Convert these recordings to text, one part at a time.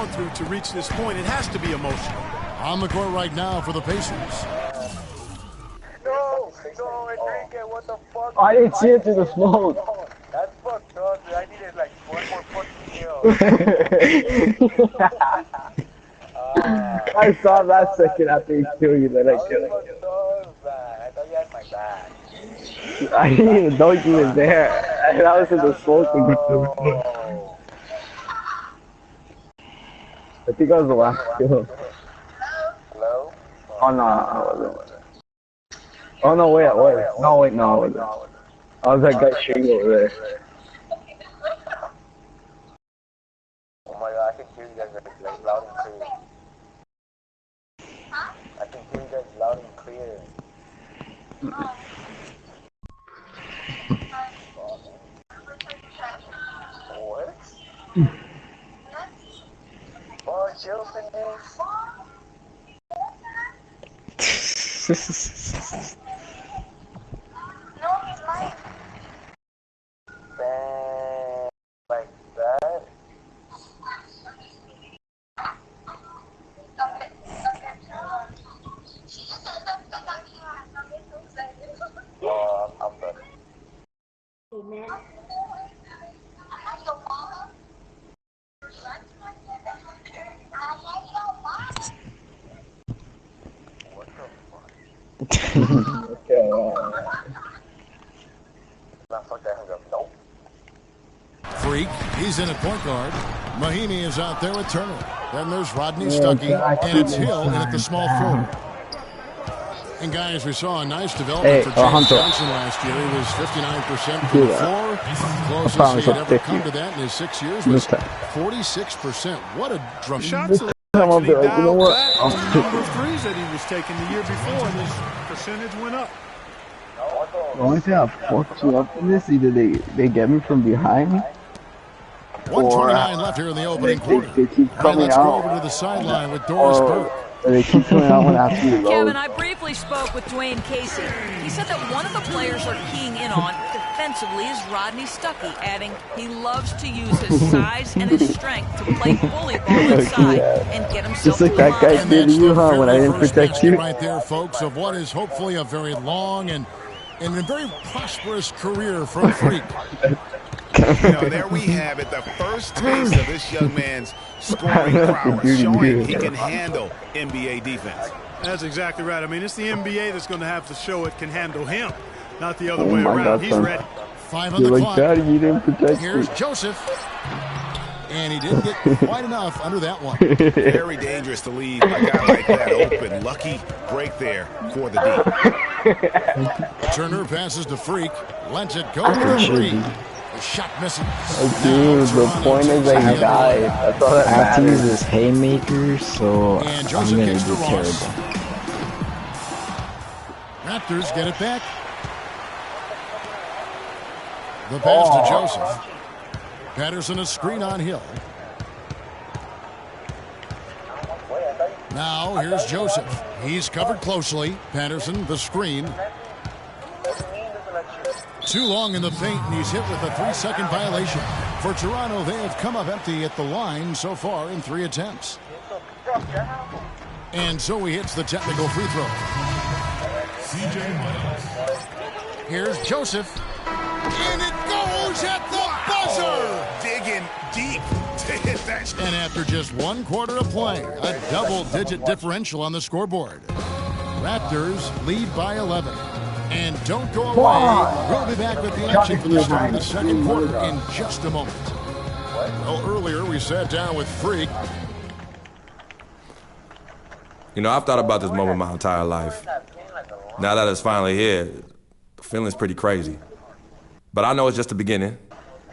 gone through to reach this point, it has to be emotional. On the court right now for the Pacers. No, Enrique, what the fuck? I didn't see it through the smoke. That's fucked up, dude. I needed like one more fucking kill. I saw that second after he killed you, then I killed him. I thought you had my back. I didn't even know you was there. And I was in the smoke. Oh. I think I was the last kill. Hello? Oh no, I wasn't. Oh no, wait, I was. No, wait, no, I wasn't. I was that guy shooting over there. Oh my god, I can hear you guys like loud and clear. I can hear you guys loud and clear. What? Oh, Chilson is. Like that? Oh, I'm done. Amen. What the fuck? Okay, Nah, fuck that, hung up. Nope. Freak, he's in at point guard. Mahimi is out there with Turner. Then there's Rodney Stuckey, and it's Hill in at the small forward. And guys, we saw a nice development for James Johnson last year. He was 59% from the floor. Closest he had ever come to that in his 6 years was 46%. What a dramatic. Shots actually dialed back on the number of threes that he was taking the year before, and his percentage went up. the only thing that fucks you up in this, either they get me from behind, 1:29 left here in the opening quarter. They keep coming let's out. go over to the sideline with Doris Burke. Or they keep coming out when after you Kevin, I briefly spoke with Dwayne Casey. He said that one of the players are keying in on defensively is Rodney Stuckey, adding he loves to use his size and his strength to play bully ball inside and get himself just like that guy did to you, huh, when I didn't protect you. Right there, folks, of what is hopefully a very long and a very prosperous career for Freak. You know, there we have it, the first taste of this young man's scoring prowess, showing he can handle NBA defense. That's exactly right. I mean, it's the NBA that's going to have to show it can handle him, not the other way around. He's ready. 5 on the clock. Daddy, you didn't protect Here's me. Joseph. And he didn't get quite enough under that one. Very dangerous to leave a guy like that open. Lucky break there for the D. Turner passes to Freak. Lets it go to the three. The shot missing. Oh, dude, the point is that he died. That's all that I have to use matters. this haymaker, so And I'm Joseph going kicks to to do Ross. terrible. Raptors get it back. The pass to Joseph. Patterson a screen on Hill. Now here's Joseph. He's covered closely. Patterson the screen. Too long in the paint, and he's hit with a 3-second violation. For Toronto, they have come up empty at the line so far in 3 attempts. And so he hits the technical free throw. Here's Joseph. And it goes at the buzzer! Digging deep to hit that shot. And after just 1 quarter of play, a double-digit differential on the scoreboard. Raptors lead by 11. And don't go away. We'll be back with the action for the start of the second quarter in just a moment. Well, earlier we sat down with Freak. You know, I've thought about this moment my entire life. Now that it's finally here, the feeling's pretty crazy. But I know it's just the beginning.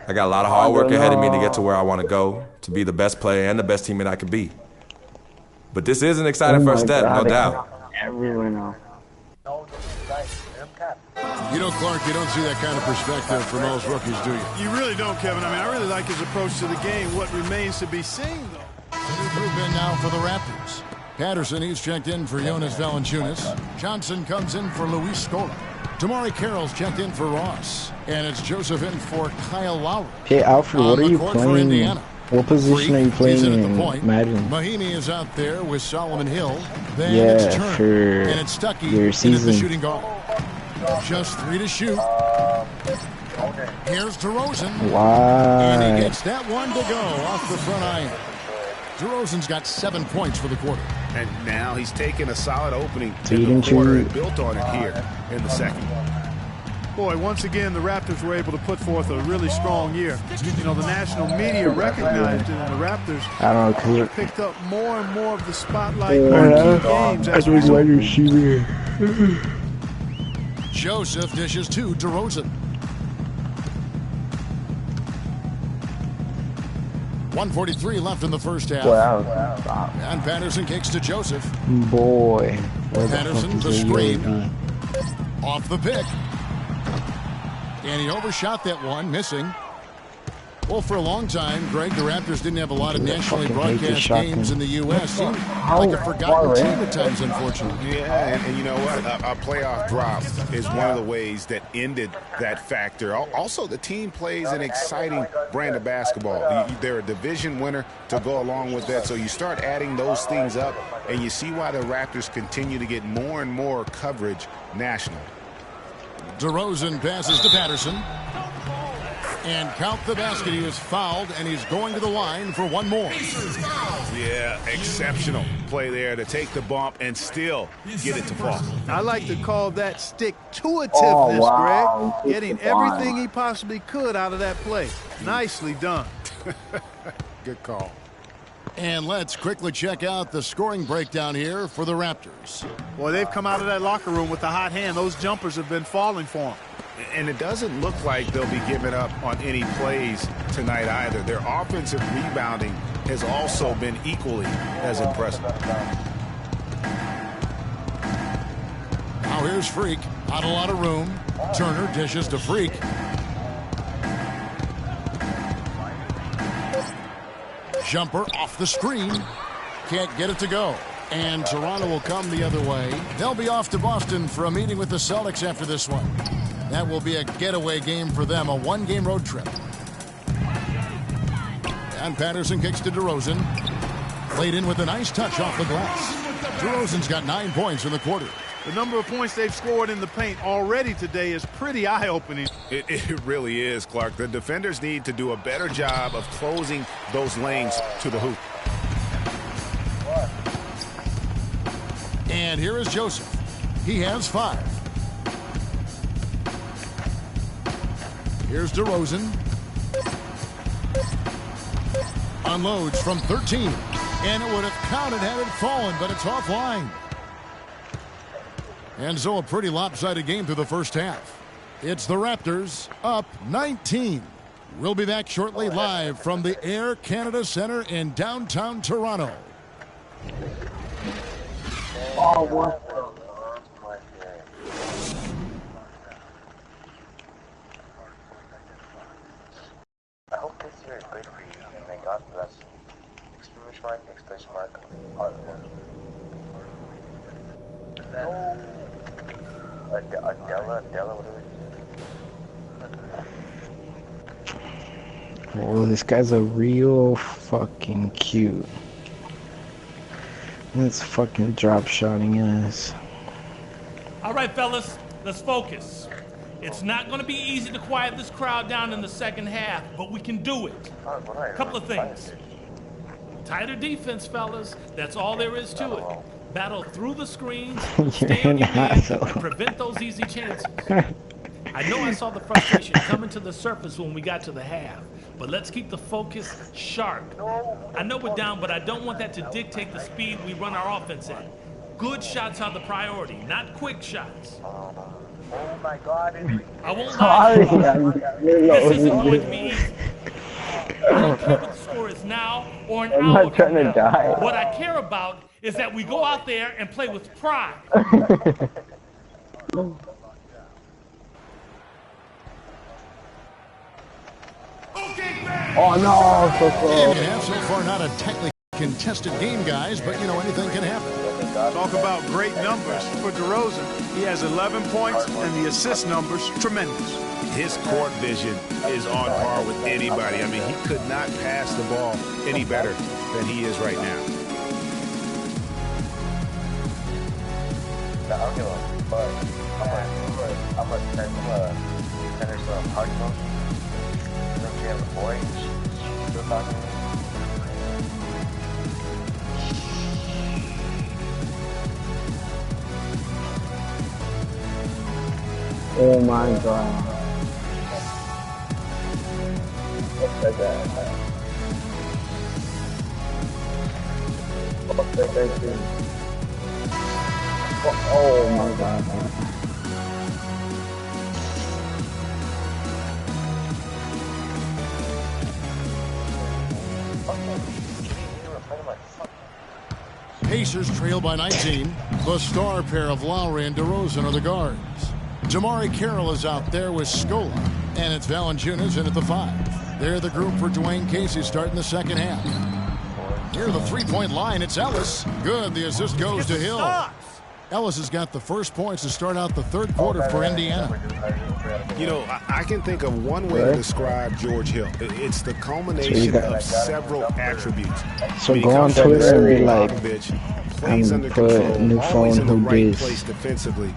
I got a lot of hard work ahead of me to get to where I want to go, to be the best player and the best teammate I could be. But this is an exciting first step, no doubt. Everywhere now. You know, Clark, you don't see that kind of perspective from most rookies, do you? You really don't, Kevin. I mean, I really like his approach to the game. What remains to be seen, though. Movement now for the Raptors. Patterson, he's checked in for Jonas Valanciunas. Johnson comes in for Luis Scola. Tamari Carroll's checked in for Ross. And it's Joseph in for Kyle Lowry. Hey, Alfred, what are you playing? What position are you playing in Madden? Mahimi is out there with Solomon Hill. Then Yeah, it's Turner. for And it's Stuckey your in at the season. shooting guard. Just 3 to shoot. Here's DeRozan. And Why? he gets that one to go off the front iron. DeRozan's got 7 points for the quarter. And now he's taken a solid opening So you in the didn't quarter shoot. and built on it here in the second. Boy, once again, the Raptors were able to put forth a really strong year. You know, the national media recognized it, and the Raptors I don't know, cause picked up more and more of the spotlight in key games as a result. receiver. Joseph dishes to DeRozan. 1:43 left in the first half. Wow. And Patterson kicks to Joseph. Boy, where the Patterson, fuck the is the screen. UAB? Off the pick. And he overshot that one, missing. Well, for a long time, Greg, the Raptors didn't have a lot of nationally fucking hate broadcast this shotgun. games in the U.S. Seemed like a forgotten team at times, unfortunately. Yeah, and you know what? A playoff drop is one of the ways that ended that factor. Also, the team plays an exciting brand of basketball. They're a division winner to go along with that. So you start adding those things up, and you see why the Raptors continue to get more and more coverage nationally. DeRozan passes to Patterson. And count the basket. He was fouled, and he's going to the line for one more. Yeah, exceptional play there to take the bump and still get it to fall. I like to call that stick-to-itiveness, Oh, wow. Greg. Getting everything he possibly could out of that play. Nicely done. Good call. And let's quickly check out the scoring breakdown here for the Raptors. Boy, they've come out of that locker room with a hot hand. Those jumpers have been falling for them. And it doesn't look like they'll be giving up on any plays tonight either. Their offensive rebounding has also been equally as impressive. Now here's Freak. Not a lot of room. Turner dishes to Freak. Jumper off the screen. Can't get it to go. And Toronto will come the other way. They'll be off to Boston for a meeting with the Celtics after this one. That will be a getaway game for them, a one-game road trip. And Patterson kicks to DeRozan. Played in with a nice touch off the glass. DeRozan's got 9 points in the quarter. The number of points they've scored in the paint already today is pretty eye-opening. It really is, Clark. The defenders need to do a better job of closing those lanes to the hoop. And here is Joseph. He has 5. Here's DeRozan. Unloads from 13. And it would have counted had it fallen, but it's offline. And so a pretty lopsided game through the first half. It's the Raptors up 19. We'll be back shortly live from the Air Canada Centre in downtown Toronto. Oh, what? I hope this year is great for you, and may God bless you. Exclamation mark, Adela, whatever. Well, this guy's a real fucking cute. That's fucking drop shotting ass. All right, fellas, let's focus. It's not going to be easy to quiet this crowd down in the second half, but we can do it. A couple of things. Tighter defense, fellas. That's all there is to it. Battle through the screens, stay on your man, and prevent those easy chances. I know I saw the frustration coming to the surface when we got to the half, but let's keep the focus sharp. I know we're down, but I don't want that to dictate the speed we run our offense at. Good shots are the priority, not quick shots. Oh my God. I won't lie to you. This isn't going to be easy. I don't care what the score is now or an hour not trying from to now. die. What I care about is that we go out there and play with pride. Oh no, so close. Yeah, so far not a tightly contested game, guys, but you know, anything can happen. Talk about great numbers for DeRozan. He has 11 points, and the assist numbers tremendous. his court vision is on par with anybody. I mean, he could not pass the ball any better than he is right now. I'll give him, but I'm gonna send her some party monkey. You know, she has a boy. Still talking to me. Oh my god. What's that? Oh my god. Pacers trail by 19. The star pair of Lowry and DeRozan are the guards. Jamari Carroll is out there with Scola, and it's Valanciunas in at the 5. They're the group for Dwayne Casey starting the second half. Near the three-point line, it's Ellis. Good, the assist goes to Hill. Ellis has got the first points to start out the third quarter for Indiana. You know, I can think of one way to describe George Hill. It's the culmination of several attributes. So go on Twitter and be like, plays under put control, new always phone in the who right this. place defensively.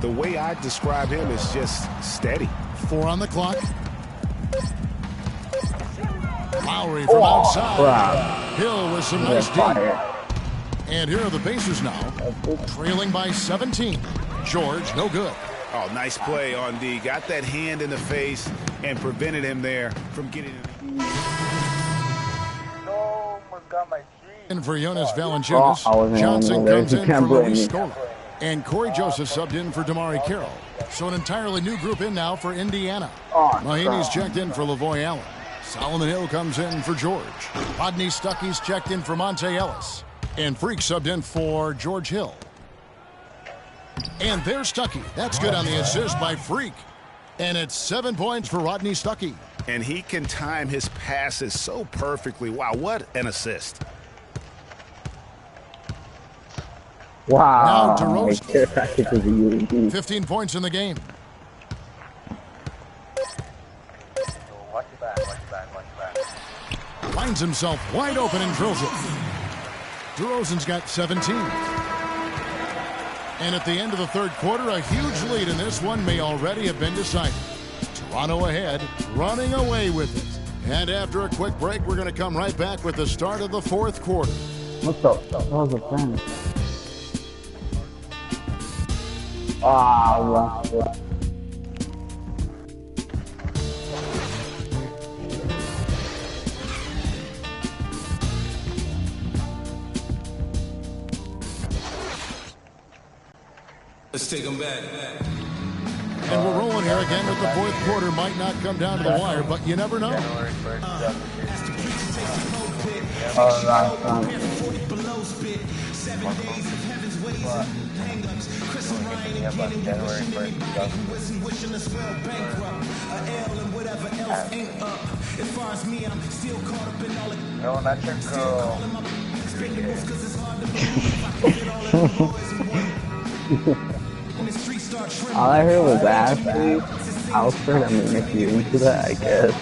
The way I describe him is just steady. 4 on the clock. Lowry from outside. Wow. Hill with some nice D. And here are the Pacers now, trailing by 17. George, no good. Oh, nice play on D. Got that hand in the face and prevented him there from getting it. No, almost got my three. And for Jonas Valanciunas, Johnson comes in for Luis Scola. And Corey Joseph subbed in for Damari Carroll. So an entirely new group in now for Indiana. Mahinmi's checked in for Lavoy Allen. Solomon Hill comes in for George. Rodney Stuckey's checked in for Monte Ellis. And Freak subbed in for George Hill. And there's Stuckey. That's good on the assist by Freak. And it's 7 points for Rodney Stuckey. And he can time his passes so perfectly. Wow, what an assist. Wow. Now DeRozan. 15 15 points in the game. Watch your back. Finds himself wide open and drills it. DeRozan's got 17. And at the end of the third quarter, a huge lead in this one may already have been decided. Toronto ahead, running away with it. And after a quick break, we're going to come right back with the start of the fourth quarter. What's up? That was a plan. Wow. Let's take them back. And we're rolling here again with the fourth quarter. Might not come down to the wire, but you never know. No, not your girl. All I heard was Ashley, Alfred, and then if you into that, I guess.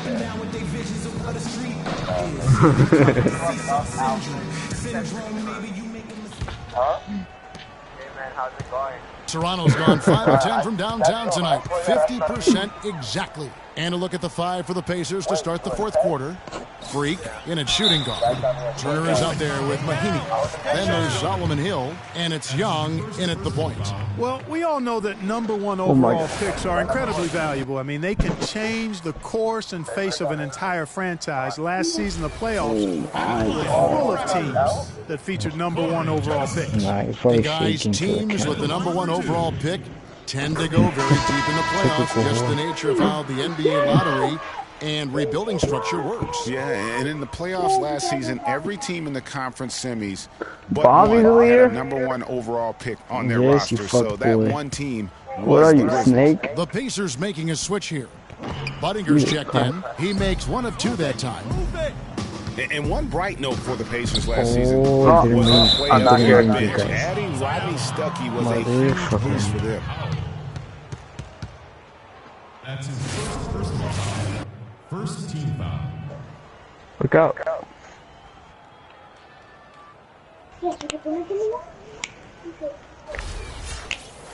Huh? Hey man, how's it going? Toronto's gone 5 of 10 from downtown tonight. 50% exactly. And a look at the 5 for the Pacers to start the fourth quarter. Freak in at shooting guard. Turner is out there with Mahinmi. Then there's Solomon Hill, and it's Young in at the point. Well, we all know that #1 overall picks are incredibly valuable. I mean, they can change the course and face of an entire franchise. Last season, the playoffs were full of teams that featured #1 overall picks. The guys, teams with the #1 overall pick tend to go very deep in the playoffs. Just the nature of how the NBA lottery and rebuilding structure works. Yeah, and in the playoffs last season, every team in the conference semis but Bobby's one had here? a #1 overall pick on their Yes, you roster. So fuck that boy. one team What was are the you, Grizzlies. Snake? The Pacers making a switch here. Buddinger's checked in. He makes 1 of 2 that time. And one bright note for the Pacers last season Oh, was didn't the mean- play I'm not off here. the bench. Adding Rodney Stuckey was a huge Motherfucker. boost for them. That's his first foul. First team foul. Look out.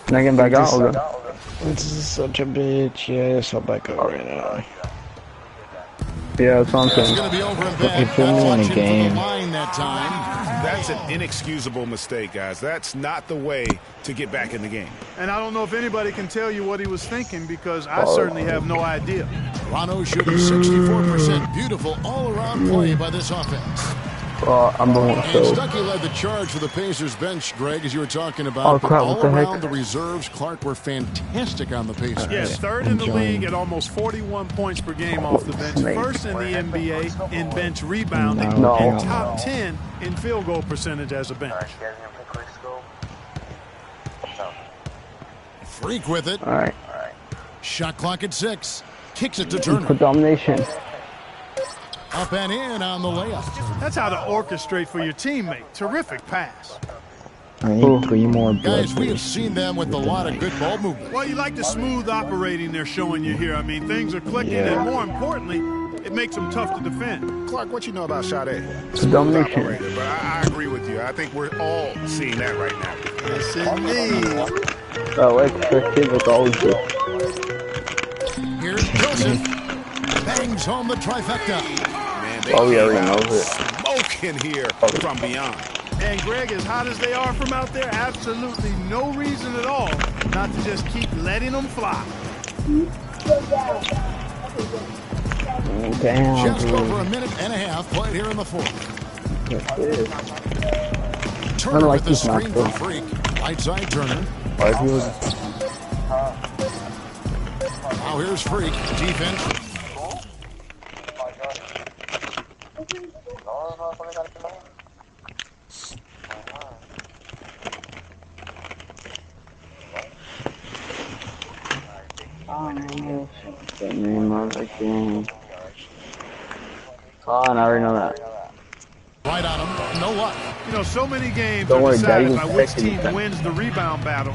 Can I get back out? This is such a bitch. Yes, I'll back out right now. Yeah, that's what I'm saying. You put me in the game. That's an inexcusable mistake, guys. That's not the way to get back in the game. And I don't know if anybody can tell you what he was thinking because I certainly have no idea. Toronto shooting 64%. Beautiful all-around play by this offense. I'm the one. And Stuckey led the charge for the Pacers bench, Greg, as you were talking about. Oh, crap, all what the heck? around the reserves, Clark were fantastic on the Pacers. Yes, third in the league at almost 41 points per game off the bench. First in the NBA in bench rebounding and top 10 in field goal percentage as a bench. Freak with it. All right. Shot clock at 6. Kicks it to Turner. For domination. Up and in on the layup. That's how to orchestrate for your teammate. Terrific pass. I need 3 more Guys, we have seen them with a lot of good ball movement. Well, you like the smooth operating they're showing you here. I mean, things are clicking, and more importantly, it makes them tough to defend. Clark, what you know about Sade? Domination. Operator, but I agree with you. I think we're all seeing that right now. Yes, indeed. Oh, extra kid was always good. Here's Joseph. Bangs home the trifecta. Man, they we already know it. Smoking here from beyond. And Greg, as hot as they are from out there, absolutely no reason at all not to just keep letting them fly. Damn. Just over a minute and a half played here in the fourth. Turner with the screen for Freak. Right side Turner. Now here's Freak. Defense. Oh, and I already know that. Right on him. No luck. You know, so many games Don't are worry, decided Daddy. by which team wins the rebound battle.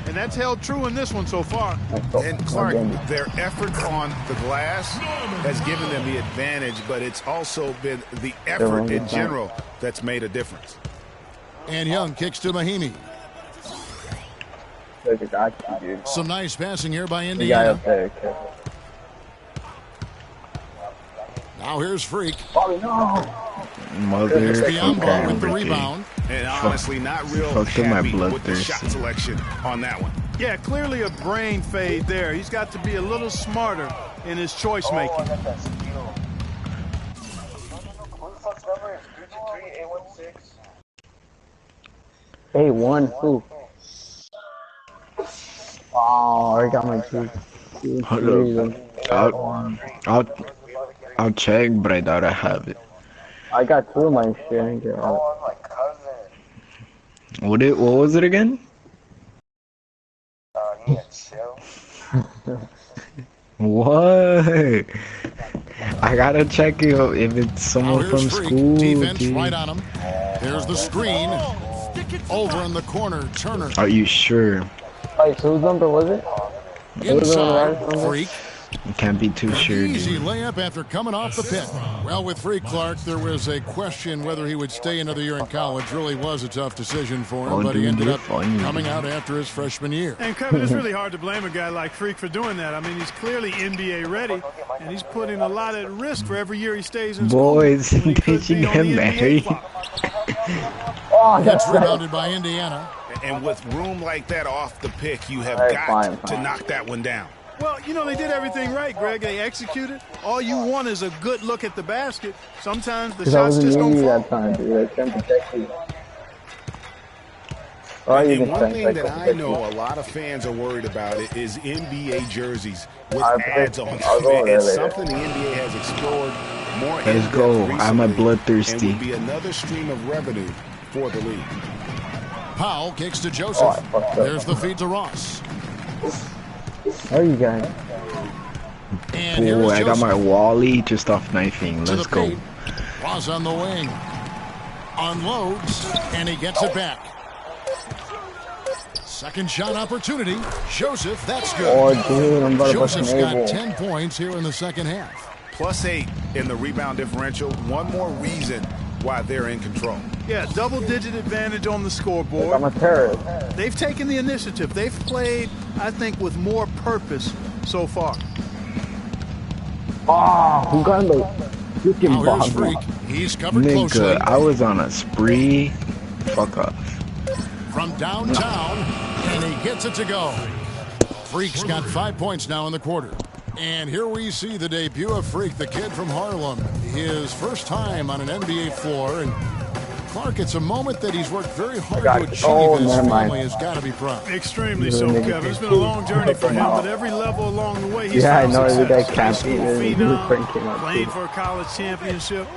And that's held true in this one so far. And Clark, their effort on the glass has given them the advantage, but it's also been the effort in general that's made a difference. And Young kicks to Mahimi. Some nice passing here by Indiana. Now here's Freak. Mother with the rebound. And honestly, not real happy with the shot selection on that one. Yeah, clearly a brain fade there. He's got to be a little smarter in his choice making. A1 who? Oh, I got my two. I'll check, but I doubt I have it. I got 2 of my shit. What was it again? What? I gotta check if it's someone from school. Defense dude. right on him. There's the screen. Over in the corner, Turner. Are you sure? Wait, whose number was it? Inside, Freak. You can't be too sure, Easy dude. layup after coming off the pit. Well, with Freak Clark, there was a question whether he would stay another year in college. Really was a tough decision for him, but he ended up coming out after his freshman year. And Kevin, it's really hard to blame a guy like Freak for doing that. I mean, he's clearly NBA ready, and he's putting a lot at risk for every year he stays in school. Boys, they should get married. Gets rebounded by Indiana. And with room like that off the pick, you have got to knock that one down. Well, you know, they did everything right, Greg. They executed. All you want is a good look at the basket. Sometimes the shots just don't fall. That time, dude. I can't protect you. And one thing that I know a lot of fans are worried about is NBA jerseys with ads on them. It's something the NBA has explored more. Let's go. I'm a bloodthirsty. And will be another stream of revenue for the league. Powell kicks to Joseph. There's the feed to Ross. How are you guys? Oh, I got my Wally just off knifing. Let's go. Ross on the wing. Unloads, and he gets it back. Second shot opportunity. Joseph, that's good. Oh, dude, I'm about to Joseph's got enable. 10 points here in the second half. +8 in the rebound differential. One more reason why they're in control. Yeah, double-digit advantage on the scoreboard. I'm a terrorist. They've taken the initiative. They've played, I think, with more purpose so far. Oh, who got the freaking Now here's ball? Freak. He's covered closely. Nigga, I was on a spree. Fuck off. From downtown, and he gets it to go. Freak's got 5 points now in the quarter. And here we see the debut of Freak, the kid from Harlem. His first time on an NBA floor. And Clark, it's a moment that he's worked very hard to achieve. His family has got to be proud. Extremely so, Kevin. It's been a long journey for him, but every level along the way, he's Yeah, I found know success. that campaign High school is phenom, playing for a college championship.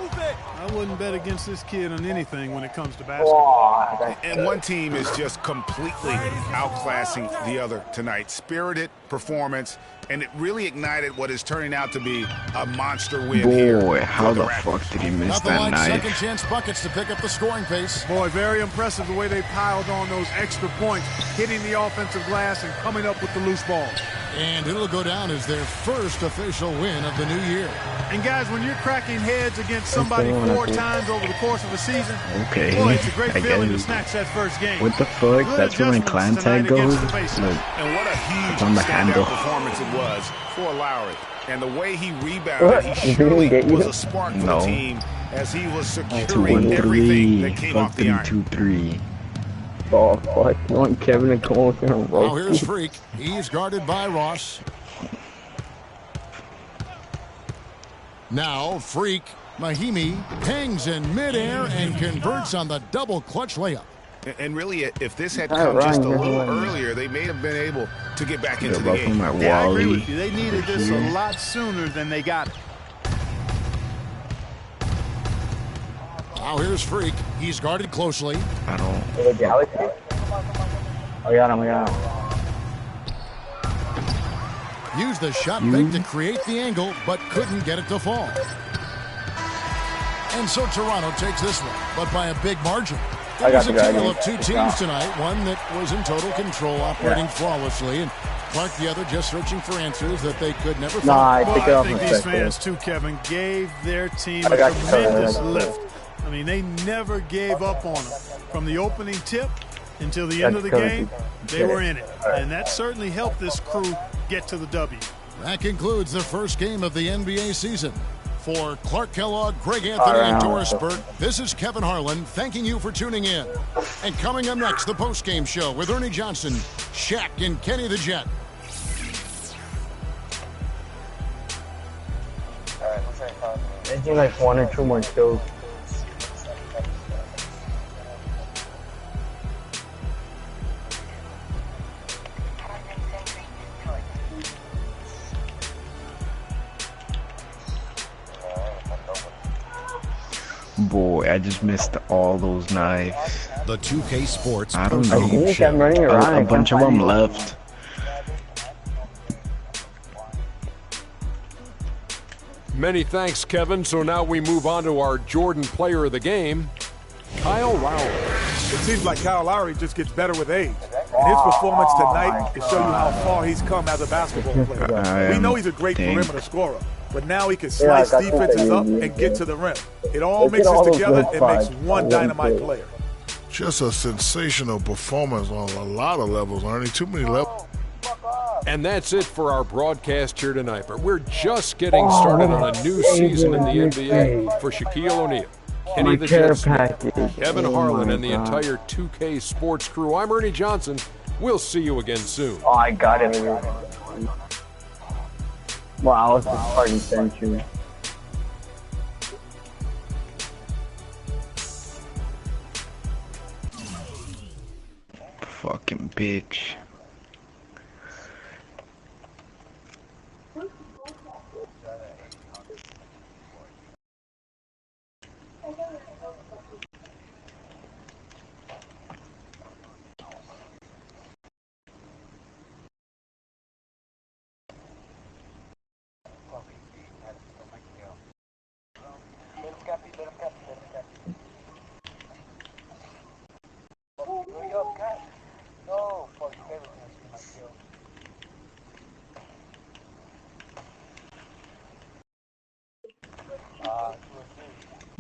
I wouldn't bet against this kid on anything when it comes to basketball. And one team is just completely outclassing the other tonight. Spirited performance, and it really ignited what is turning out to be a monster win here. Boy, how the fuck did he miss Nothing that like knife? second chance buckets to pick up the scoring pace. Boy, very impressive the way they piled on those extra points, hitting the offensive glass and coming up with the loose ball. And it'll go down as their first official win of the new year. And guys, when you're cracking heads against somebody 4 times over the course of a season, Okay, boy, it's a great I feeling to guess. snatch that first game. What the fuck? Good That's where my adjustments clan tag tonight goes? against the Pacers. Look, And what a huge it's on the handle. standout performance it was for Lowry. And the way he rebounded, he surely was a spark for No. the team as he was 2 securing and everything 3. that came Fuck off the them iron. 2-3. Oh, fuck. You want Kevin to come over here and Now roast here's you? Freak. He's guarded by Ross. Now Freak, Mahimi hangs in midair and converts on the double clutch layup. And really, if this had come just a little earlier, they may have been able to get back into the game. Yeah, I agree with you. They needed this a lot sooner than they got it. Now here's Freak. He's guarded closely. I don't. The Galaxy? I got him, I got him. Used the shot fake to create the angle, but couldn't get it to fall. And so Toronto takes this one, but by a big margin. It was a tale of two teams tonight, one that was in total control, operating flawlessly, and Clark the other just searching for answers that they could never find. I Well, think I think these fans, too, Kevin, gave their team a tremendous lift. I mean, they never gave up on them. From the opening tip until the end of the game, they were in it. And that certainly helped this crew get to the W. That concludes the first game of the NBA season. For Clark Kellogg, Greg Anthony, and Doris Burke, this is Kevin Harlan thanking you for tuning in. And coming up next, the postgame show with Ernie Johnson, Shaq, and Kenny the Jet. They do like 1 or 2 more kills. Boy, I just missed all those knives. The 2K Sports. I don't know. think I'm running around. A bunch of them left. Many thanks, Kevin. So now we move on to our Jordan Player of the Game, Kyle Lowry. It seems like Kyle Lowry just gets better with age. And his performance tonight can show you how far he's come as a basketball player. We know he's a great perimeter scorer, but now he can slice defenses up and get to the rim. It all mixes together and makes one dynamite player. Just a sensational performance on a lot of levels, Ernie. Too many levels. And that's it for our broadcast here tonight. But we're just getting started on a new season in the NBA. For Shaquille O'Neal, Kenny the Jet Smith, Kevin Harlan, and the entire 2K Sports crew, I'm Ernie Johnson. We'll see you again soon. Oh, I got it. Wow, it's a party century. Fucking bitch.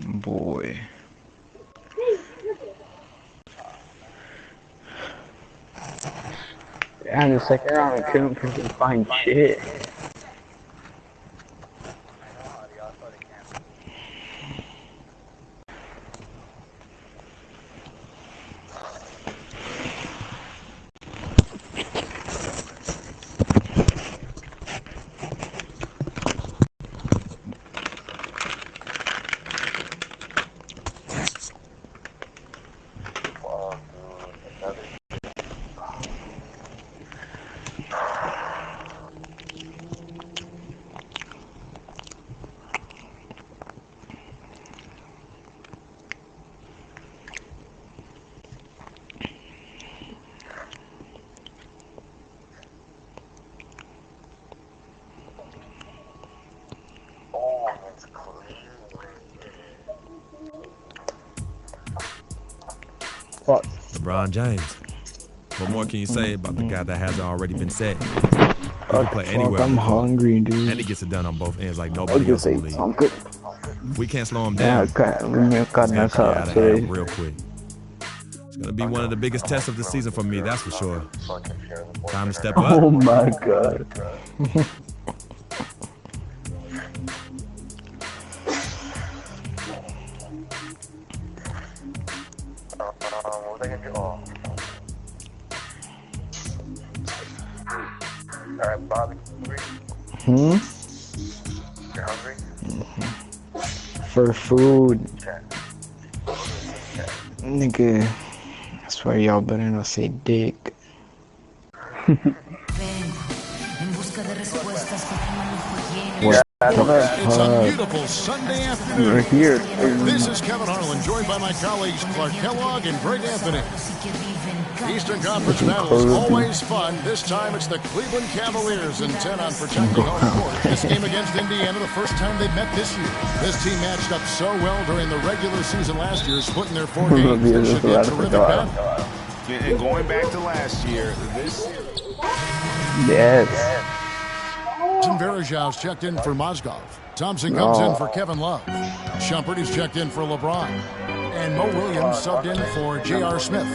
Boy. Yeah, in the second round, I couldn't freaking find shit. Fuck. LeBron James. What more can you say about the guy that hasn't already been said? He can play anywhere. I'm hungry, dude. And he gets it done on both ends like nobody else in the league. I'm good. We can't slow him down. Yeah, Real quick. It's gonna be one of the biggest tests of the season for me, that's for sure. Time to step up. Oh my god. What was I gonna do? Oh. Alright, Bobby. Hmm? You're hungry? For food. Nigga, I swear y'all better not say dick. It's a beautiful Sunday afternoon. We're here. This is Kevin Harlan, joined by my colleagues Clark Kellogg and Greg Anthony. Eastern Conference battles always fun. This time it's the Cleveland Cavaliers intent on protecting home court. This game against Indiana, the first time they met this year. This team matched up so well during the regular season last year, splitting their 4 games. This should be a terrific battle. And going back to last year, this... Yes. Varejão's checked in for Mozgov. Thompson comes in for Kevin Love. Shumpert is checked in for LeBron. And Mo Williams subbed in for J.R. Smith.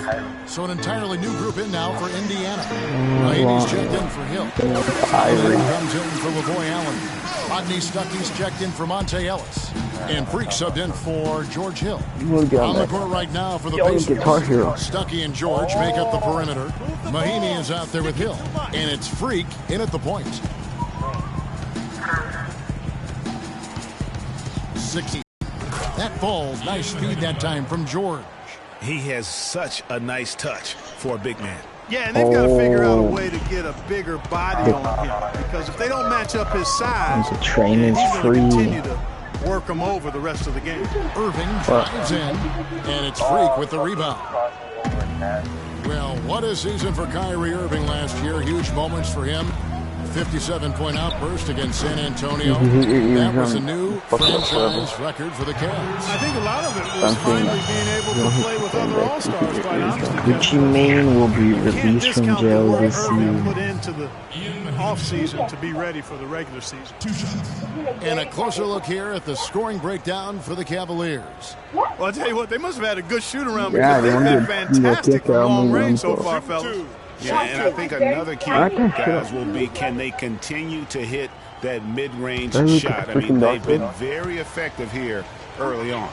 So an entirely new group in now for Indiana. Mahinmi's checked in for Hill. Comes in for LaVoy Allen. Rodney Stuckey's checked in for Monte Ellis. And Freak subbed in for George Hill. On the court right now for the Pacers. Stuckey and George make up the perimeter. Mahinmi is out there with Hill. And it's Freak in at the point. 60. That falls. Nice speed that time from George. He has such a nice touch for a big man. Yeah, and they've got to figure out a way to get a bigger body on him. Because if they don't match up his size, the train is free. Continue to work him over the rest of the game. Irving drives in, and it's Freak with the rebound. Well, what a season for Kyrie Irving last year. Huge moments for him. 57-point outburst against San Antonio. That was a new franchise record for the Cavs. I think a lot of it was finally being able to play with other All-Stars, quite honestly. Gucci Mane will be released from jail this year. Put into the off-season to be ready for the regular season. And a closer look here at the scoring breakdown for the Cavaliers. Well, I'll tell you what, they must have had a good shoot-around because they've been fantastic from long range so far, fellas. Yeah, and I think another key, guys, will be can they continue to hit that mid-range shot? I mean, they've been very effective here early on.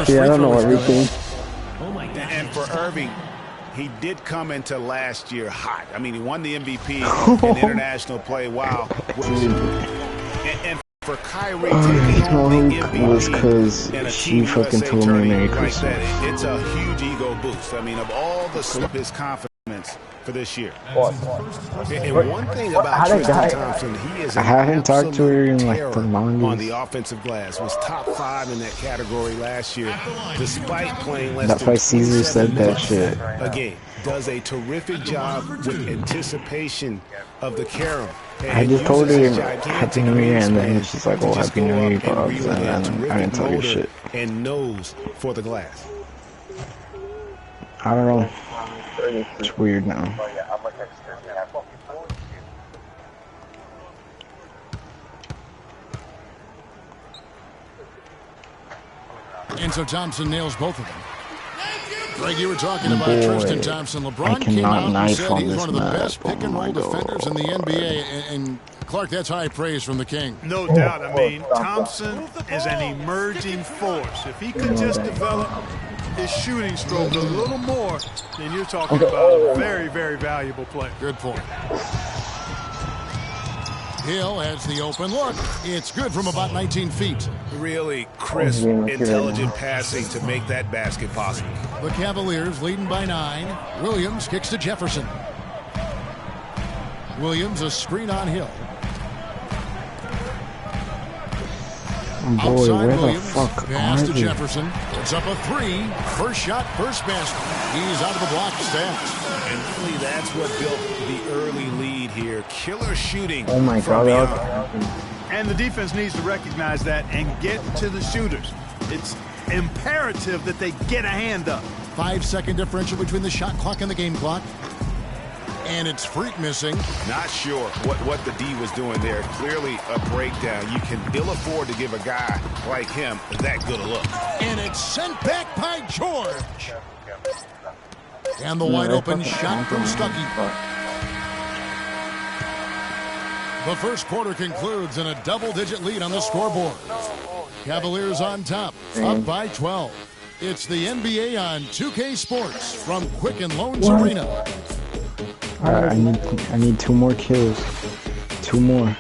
Yeah, I don't know everything. And for Irving, he did come into last year hot. I mean, he won the MVP in international play. Wow. And for Kyrie taking home the was because she fucking told me Merry Christmas. It's a huge ego boost. I mean, of all his confidence for this year. And one thing about Tristan Thompson, he is I haven't talked to her in like the longest. On the offensive glass, was top 5 in that category last year, despite playing less That's why Caesar said that shit. Again, does a terrific job with anticipation of the carom. I just told her Happy New Year, and then she's like, "Oh, Happy New Year, Pops," and then I didn't tell her shit. And nose for the glass. I don't know. It's weird now. And so Thompson nails both of them. Greg, you were talking about Tristan Thompson. LeBron came out and said he's one of the best pick-and-roll defenders in the NBA. And Clark, that's high praise from the King. No doubt. I mean, Thompson is an emerging force. If he could just develop his shooting stroke a little more, then you're talking about a very, very valuable player. Good point. Hill has the open look. It's good from about 19 feet. Really crisp, intelligent passing to make that basket possible. The Cavaliers leading by 9. Williams kicks to Jefferson. Williams, a screen on Hill. Boy, Outside where Williams, the fuck pass are to they? Jefferson. It's up a 3. First shot, first basket. He's out of the block stats. And really, that's what built the early lead here. Killer shooting. Oh my God. And the defense needs to recognize that and get to the shooters. It's imperative that they get a hand up. 5-second differential between the shot clock and the game clock. And it's Freak missing. Not sure what the D was doing there. Clearly a breakdown. You can ill afford to give a guy like him that good a look. And it's sent back by George. And the wide open shot from Stuckey. The first quarter concludes in a double-digit lead on the scoreboard. Cavaliers on top, up by 12. It's the NBA on 2K Sports from Quicken Loans Arena. All right, I need 2 more kills. 2 more.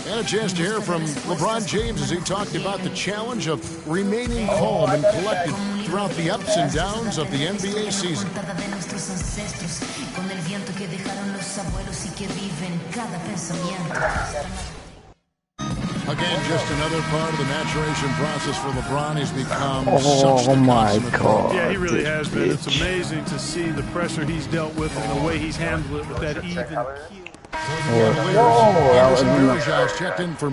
And a chance to hear from LeBron James as he talked about the challenge of remaining calm and collected throughout the ups and downs of the NBA season. Again, just another part of the maturation process for LeBron. He's become such the consummate God. Yeah, he really has been. It's amazing to see the pressure he's dealt with and the way he's handled it with that even keel. Cavaliers checked in for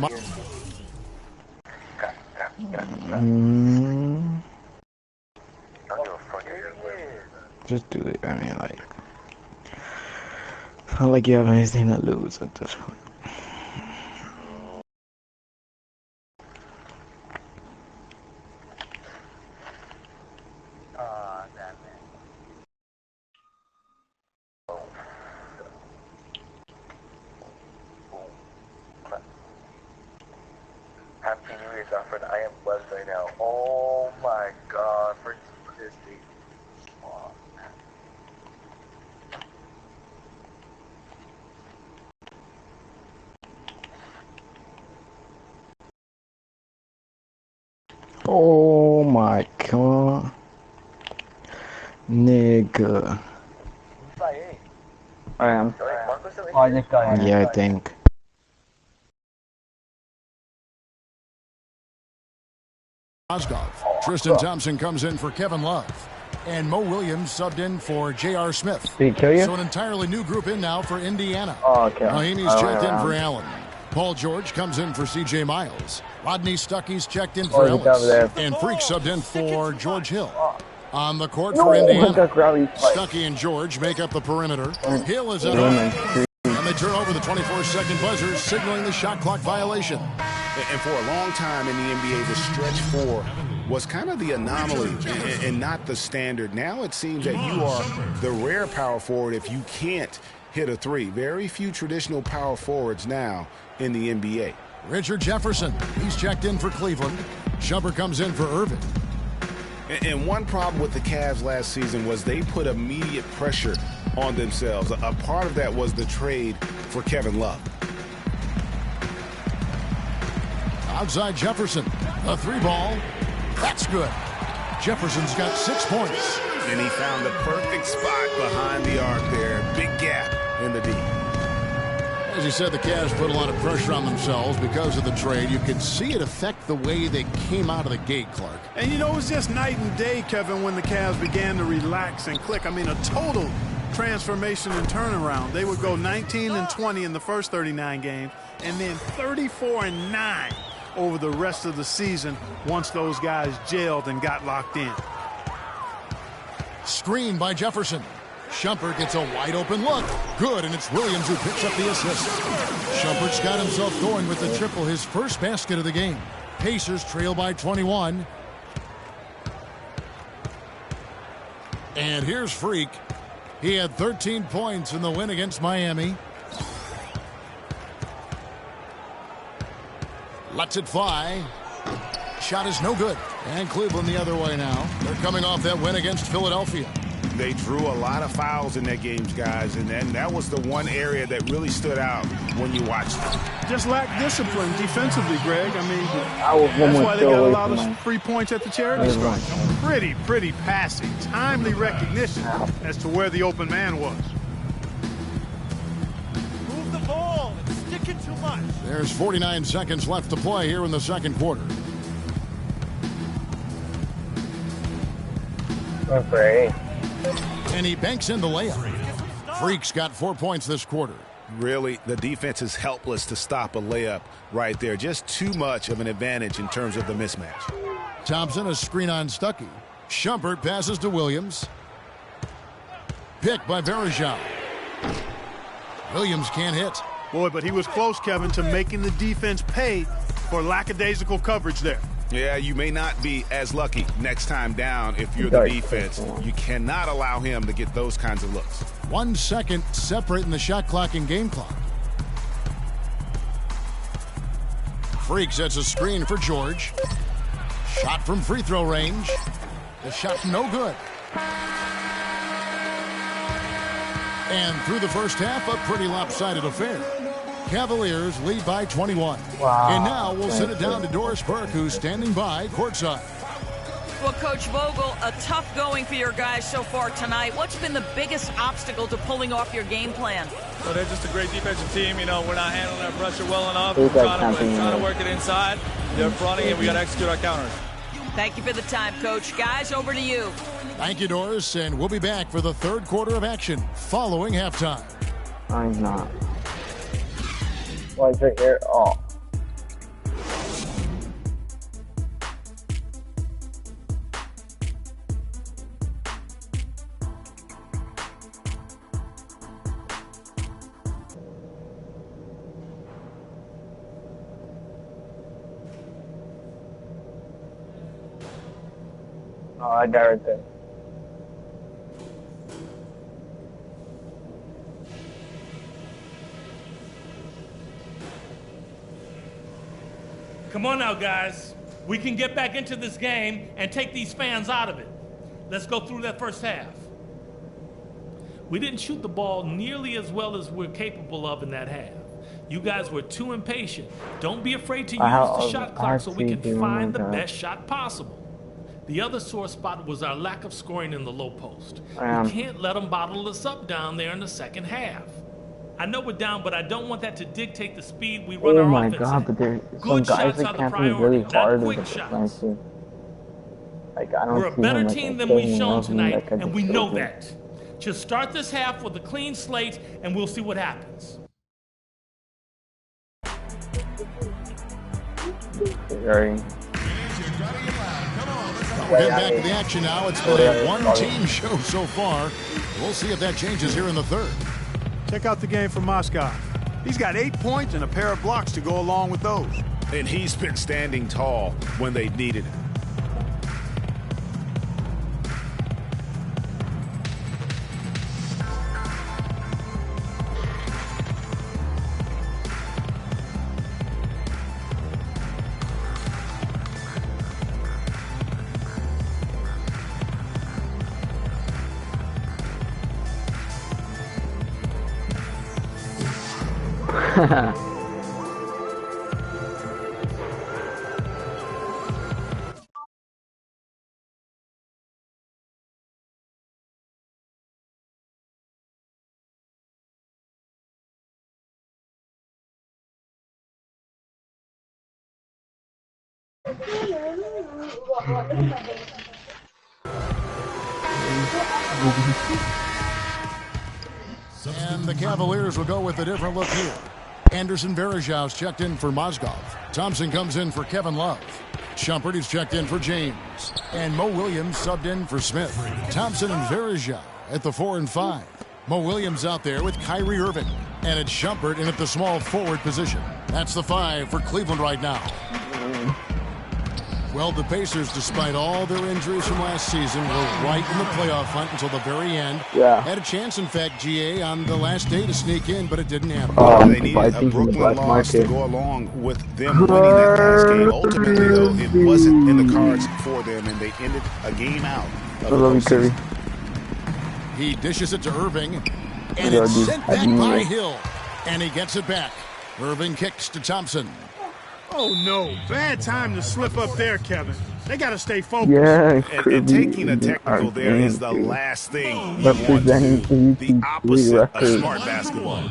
Just do it. I mean, like, it's not like you have anything to lose at this point. Happy New Year's, my friend. I am blessed right now. Oh my God, for this day. Oh, Oh my God. Nigga. I am. Oh, this guy. Yeah, I think. Osgoff. Tristan Thompson comes in for Kevin Love. And Mo Williams subbed in for J.R. Smith. Did he kill you? So an entirely new group in now for Indiana. Oh, okay. Mahimi's checked in for Allen. Paul George comes in for C.J. Miles. Rodney Stuckey's checked in for Ellis. And Freak subbed in for George Hill. On the court for Indiana, Stuckey and George make up the perimeter. Hill is at home. And they turn over the 24-second buzzer, signaling the shot clock violation. And for a long time in the NBA, the stretch 4 was kind of the anomaly and not the standard. Now it seems that you are the rare power forward if you can't hit a 3. Very few traditional power forwards now in the NBA. Richard Jefferson, he's checked in for Cleveland. Shumpert comes in for Irving. And one problem with the Cavs last season was they put immediate pressure on themselves. A part of that was the trade for Kevin Love. Outside Jefferson, a 3-ball. That's good. Jefferson's got 6 points. And he found the perfect spot behind the arc there. Big gap in the D. As you said, the Cavs put a lot of pressure on themselves because of the trade. You could see it affect the way they came out of the gate, Clark. And, you know, it was just night and day, Kevin, when the Cavs began to relax and click. I mean, a total transformation and turnaround. They would go 19-20 in the first 39 games and then 34-9 over the rest of the season once those guys gelled and got locked in. Screen by Jefferson. Shumpert gets a wide open look. Good, and it's Williams who picks up the assist. Shumpert's got himself going with the triple, his first basket of the game. Pacers trail by 21. And here's Freak. He had 13 points in the win against Miami. Lets it fly. Shot is no good. And Cleveland the other way now. They're coming off that win against Philadelphia. They drew a lot of fouls in their games, guys, and then that was the one area that really stood out when you watched it. Just lacked discipline defensively, Greg. I mean, that's why they got a lot of free points at the charity stripe. Pretty passing, timely recognition as to where the open man was. Move the ball and stick it too much. There's 49 seconds left to play here in the second quarter. Okay. And he banks in the layup. Freak's got 4 points this quarter. Really, the defense is helpless to stop a layup right there. Just too much of an advantage in terms of the mismatch. Thompson, a screen on Stuckey. Shumpert passes to Williams. Picked by Varejao. Williams can't hit. Boy, but he was close, Kevin, to making the defense pay for lackadaisical coverage there. Yeah, you may not be as lucky next time down if you're the defense. You cannot allow him to get those kinds of looks. 1 second separating the shot clock and game clock. Freak sets a screen for George. Shot from free throw range. The shot no good. And through the first half, a pretty lopsided affair. Cavaliers lead by 21. Wow. And now we'll send it down to Doris Burke, who's standing by courtside. Well, Coach Vogel, a tough going for your guys so far tonight. What's been the biggest obstacle to pulling off your game plan? Well, they're just a great defensive team. You know, we're not handling our pressure well enough. We're trying to work it inside. They're fronting, and we got to execute our counters. Thank you for the time, Coach. Guys, over to you. Thank you, Doris, and we'll be back for the third quarter of action following halftime. I'm not. What's right here? Oh. Oh, I got it there. Come on now, guys. We can get back into this game and take these fans out of it. Let's go through that first half. We didn't shoot the ball nearly as well as we're capable of in that half. You guys were too impatient. Don't be afraid to use the shot clock so we can find the best shot possible. The other sore spot was our lack of scoring in the low post. We can't let them bottle us up down there in the second half. I know we're down, but I don't want that to dictate the speed we run our offense. Oh my God, but there's some guys that can't be really hard in the defense. Like, I don't We're a better team than we've shown tonight, and we know that. Just start this half with a clean slate, and we'll see what happens. We'll get back to the action now. It's been a one-team show so far. We'll see if that changes here in the third. Check out the game from Moscow. He's got 8 points and a pair of blocks to go along with those. And he's been standing tall when they needed him. And the Cavaliers will go with a different look here. Anderson Varejau's checked in for Mozgov. Thompson comes in for Kevin Love. Shumpert is checked in for James. And Mo Williams subbed in for Smith. Thompson and Varejau at the 4 and 5. Mo Williams out there with Kyrie Irving. And it's Shumpert in at the small forward position. That's the 5 for Cleveland right now. Well, the Pacers, despite all their injuries from last season, were right in the playoff hunt until the very end. Yeah. Had a chance, in fact, GA, on the last day to sneak in, but it didn't happen. They needed a Brooklyn loss to go along with them winning that last game. Ultimately, though, it wasn't in the cards for them, and they ended a game out of the postseason. He dishes it to Irving, and it's sent back by Hill. And he gets it back. Irving kicks to Thompson. Oh, no. Bad time to slip up there, Kevin. They got to stay focused. Yeah, and taking a technical there is the last thing you want to do. The opposite of smart basketball.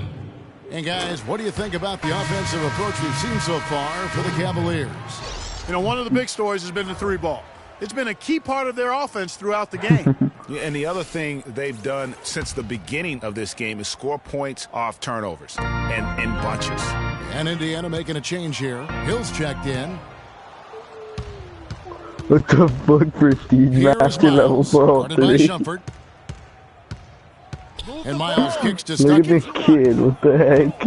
And, guys, what do you think about the offensive approach we've seen so far for the Cavaliers? You know, one of the big stories has been the 3-ball. It's been a key part of their offense throughout the game. And the other thing they've done since the beginning of this game is score points off turnovers and in bunches. And Indiana making a change here. Hill's checked in. What the fuck, prestige master level for all Guarded by three? Shumpert. And Miles kicks to Look at Stuckey. this kid, what the heck?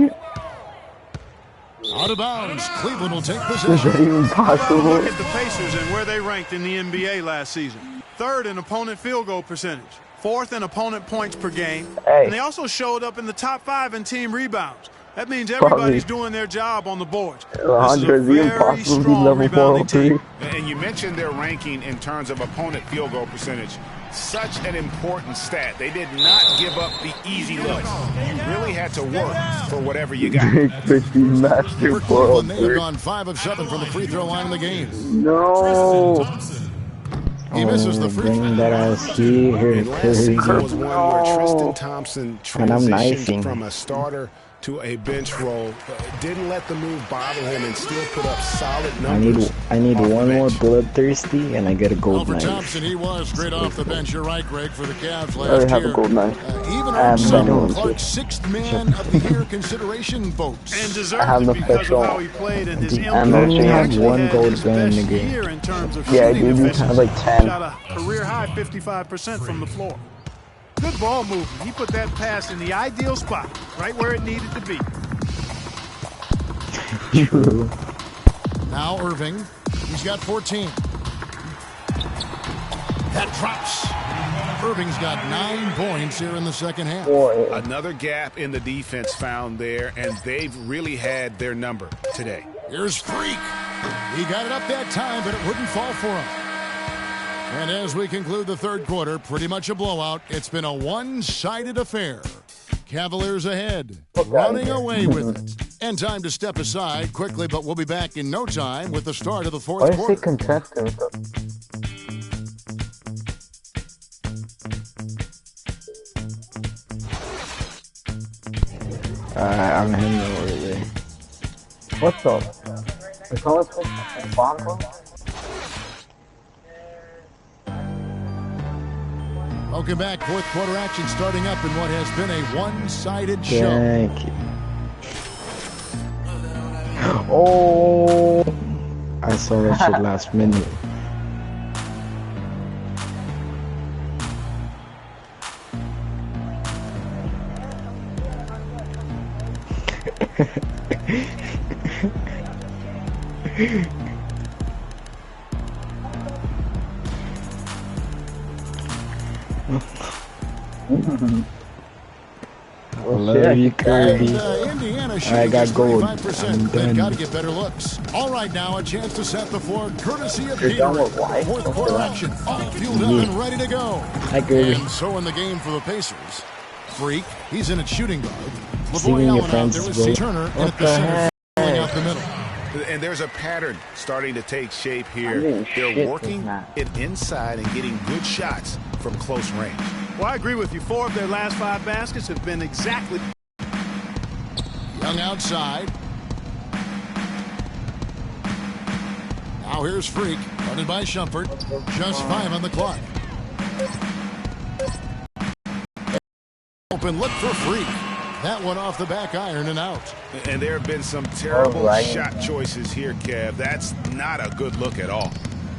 Out of bounds. Cleveland will take Is possession. that even possible? Look at the Pacers and where they ranked in the NBA last season. 3rd in opponent field goal percentage. 4th in opponent points per game. Hey. And they also showed up in the top 5 in team rebounds. That means everybody's doing their job on the boards. This is a Andre, very impossible to be strong level rebounding 403. team. And you mentioned their ranking in terms of opponent field goal percentage. Such an important stat. They did not give up the easy looks. You really had to work for whatever you got. Big prestige master For for all Cleveland, they have three. gone 5 of 7 from the free throw line in the game. No. He misses the free Bring throw. that ass here. And last season was one where Tristan Thompson And I'm transitioned knifing. from a starter to a bench role. Didn't let the move bother him and still put up solid numbers. I need off the one more bench. bloodthirsty, and I get a Well, gold for knife. Thompson, he was great off the bench. You're right, Greg, for the Cavs I already last have year. a gold knife. Even I have Armstrong, no Clark's 6th man of the year consideration votes. And I deserved have it no because of special. how he played and his I impact. only He have actually one had gold his gun in best the game. year in terms of Yeah, shooting dude, you have like 10. Shot a career high 55% from the floor. Good ball movement. He put that pass in the ideal spot, right where it needed to be. True. Now Irving. He's got 14. That drops. Irving's got 9 points here in the second half. Another gap in the defense found there, and they've really had their number today. Here's Freak. He got it up that time, but it wouldn't fall for him. And as we conclude the third quarter, pretty much a blowout. It's been a one-sided affair. Cavaliers ahead, running away with it. And time to step aside quickly, but we'll be back in no time with the start of the Why fourth is quarter. it contestant? I'm heading over there. What's up? Is someone supposed to Bongo? Welcome back. Fourth quarter action starting up in what has been a one-sided show. Thank you. Oh, I saw that shit last minute. Love you, Kirby. Indiana I got shooting gold. 35%. I'm They've done. got to get better looks. All right, now a chance to set the floor, courtesy of You're done Gatorade. with white? Fourth Don't quarter do that. action, all fueled up and ready to go. Hi, Kirby. And so in the game for the Pacers. Freak, he's in at shooting guard. Seeing LeBoy your Allen out friends there with go- C. Turner, and What at the the center, heck? filling out the middle. And there's a pattern starting to take shape I'm here. getting shit They're with working that. it inside and getting good shots from close range. Well, I agree with you. 4 of their last 5 baskets have been exactly. Young outside. Now here's Freak, guarded by Shumpert. Just 5 on the clock. Open look for Freak. That one off the back iron and out. And there have been some terrible shot choices here, Kev. That's not a good look at all.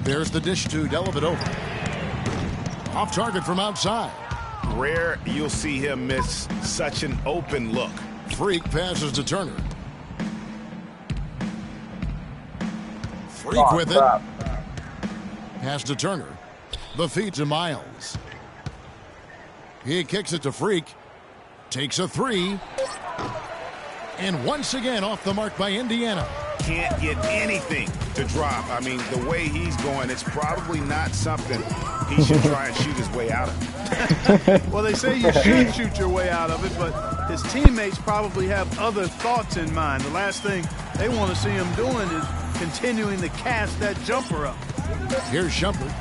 There's the dish to Dellavedova. Off target from outside. Rare you'll see him miss such an open look. Freak passes to Turner. Freak with it. Pass to Turner. The feed to Miles. He kicks it to Freak. Takes a three. And once again off the mark by Indiana. Can't get anything to drop. I mean, the way he's going, it's probably not something he should try and shoot his way out of. Well, they say you should shoot your way out of it, but his teammates probably have other thoughts in mind. The last thing they want to see him doing is continuing to cast that jumper up. Here's Shumpert.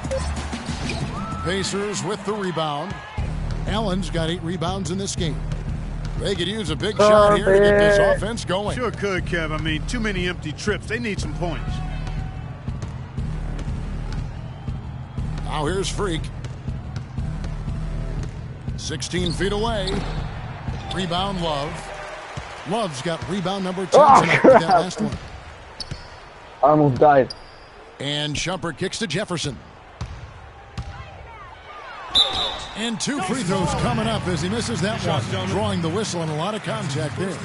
Pacers with the rebound. Allen's got 8 rebounds in this game. They could use a big shot here to get this offense going. Sure could, Kev. I mean, too many empty trips. They need some points. Now here's Freak. 16 feet away. Rebound, Love. Love's got rebound number 10 tonight with that last one. I almost died. And Shumpert kicks to Jefferson. And 2 free throws coming up as he misses that one, drawing the whistle and a lot of contact there.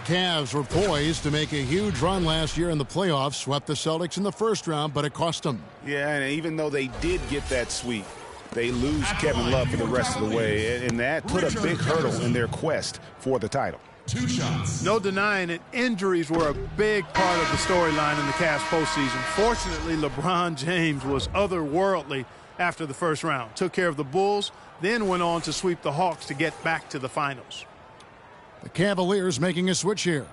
Cavs were poised to make a huge run last year in the playoffs, swept the Celtics in the first round, but it cost them. Yeah, and even though they did get that sweep, they lose Kevin Love for the rest of the way, and that put a big hurdle in their quest for the title. 2 shots. No denying it, injuries were a big part of the storyline in the Cavs postseason. Fortunately, LeBron James was otherworldly after the first round. Took care of the Bulls, then went on to sweep the Hawks to get back to the finals. The Cavaliers making a switch here.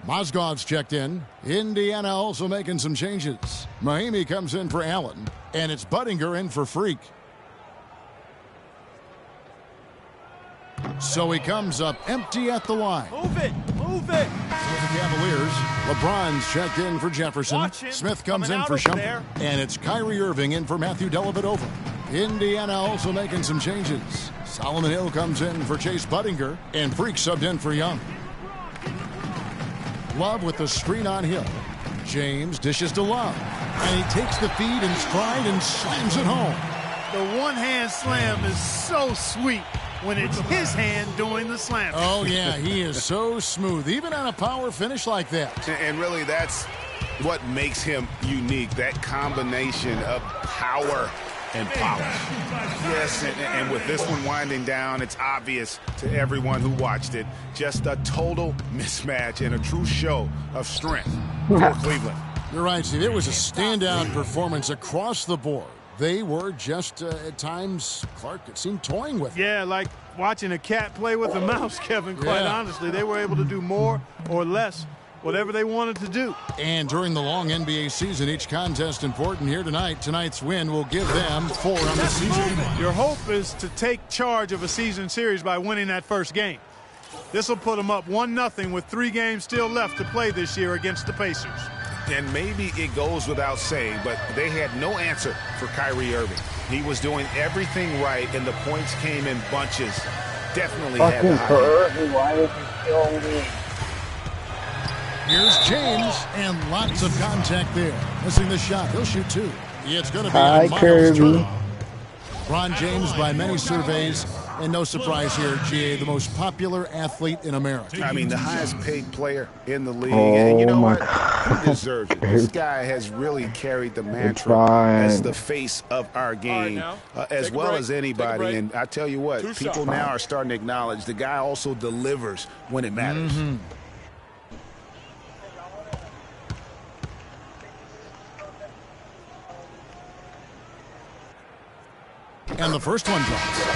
Mozgov's checked in. Indiana also making some changes. Mahimi comes in for Allen, and it's Budinger in for Freak. So he comes up empty at the line. Move it, move it. For the Cavaliers, LeBron's checked in for Jefferson. Smith comes in for Shumpert. And it's Kyrie Irving in for Matthew Dellavedova. Indiana also making some changes. Solomon Hill comes in for Chase Budinger. And Freak subbed in for Young. Love with the screen on Hill. James dishes to Love. And he takes the feed in stride and slams it home. The one-hand slam is so sweet when it's his hand doing the slam. Oh, yeah, he is so smooth, even on a power finish like that. And really, that's what makes him unique, that combination of power and polish. Yes, and with this one winding down, it's obvious to everyone who watched it, just a total mismatch and a true show of strength for Cleveland. You're right, Steve. It was a standout performance across the board. They were just, at times, Clark, it seemed toying with it. Yeah, like watching a cat play with a mouse, Kevin, quite honestly. They were able to do more or less, whatever they wanted to do. And during the long NBA season, each contest important here tonight. Tonight's win will give them 4 on the season. Your hope is to take charge of a season series by winning that first game. This will put them up 1-0 with 3 games still left to play this year against the Pacers. And maybe it goes without saying, but they had no answer for Kyrie Irving. He was doing everything right, and the points came in bunches. Definitely had the high. Here's James, and lots of contact there. Missing the shot. He'll shoot 2. It's going to be a Miles Turner. Ron James, by many surveys, and no surprise here, GA, the most popular athlete in America. I mean, the highest paid player in the league. And you know what? He deserves it. This guy has really carried the mantra as the face of our game, as well as anybody. And I tell you what, people now are starting to acknowledge the guy also delivers when it matters. And the first one drops.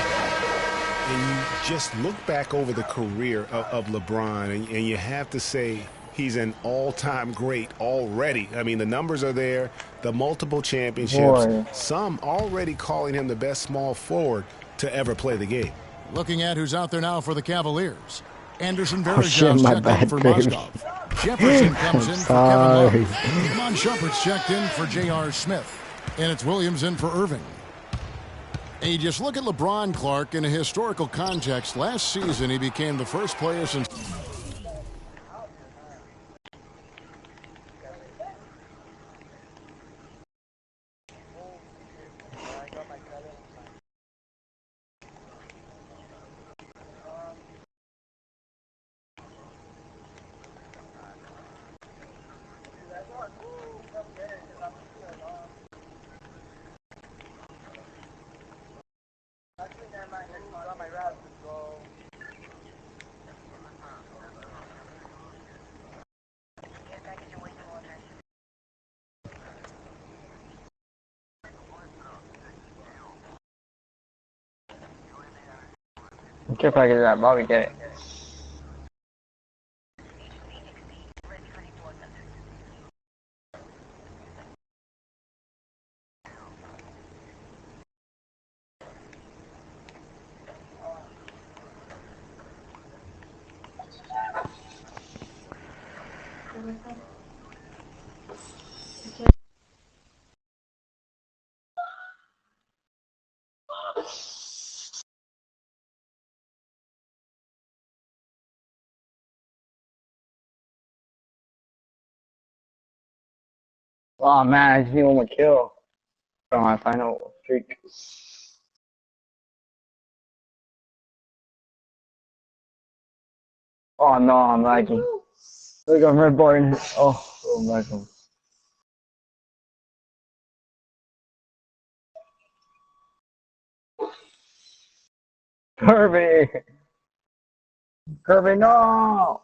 And you just look back over the career of LeBron, and you have to say he's an all-time great already. I mean, the numbers are there, the multiple championships, some already calling him the best small forward to ever play the game. Looking at who's out there now for the Cavaliers. Anderson Varejão's checked in for Mozgov. Jefferson comes in for Kevin Love. Iman Shumpert's checked in for J.R. Smith. And it's Williams in for Irving. And you just look at LeBron, Clark, in a historical context. Last season, he became the first player since... Care package that, Bobby, get it. Oh man, I just need one more kill from my final streak. Oh no, I'm lagging. Look, I'm red bar. Oh my god. Kirby! Kirby, no!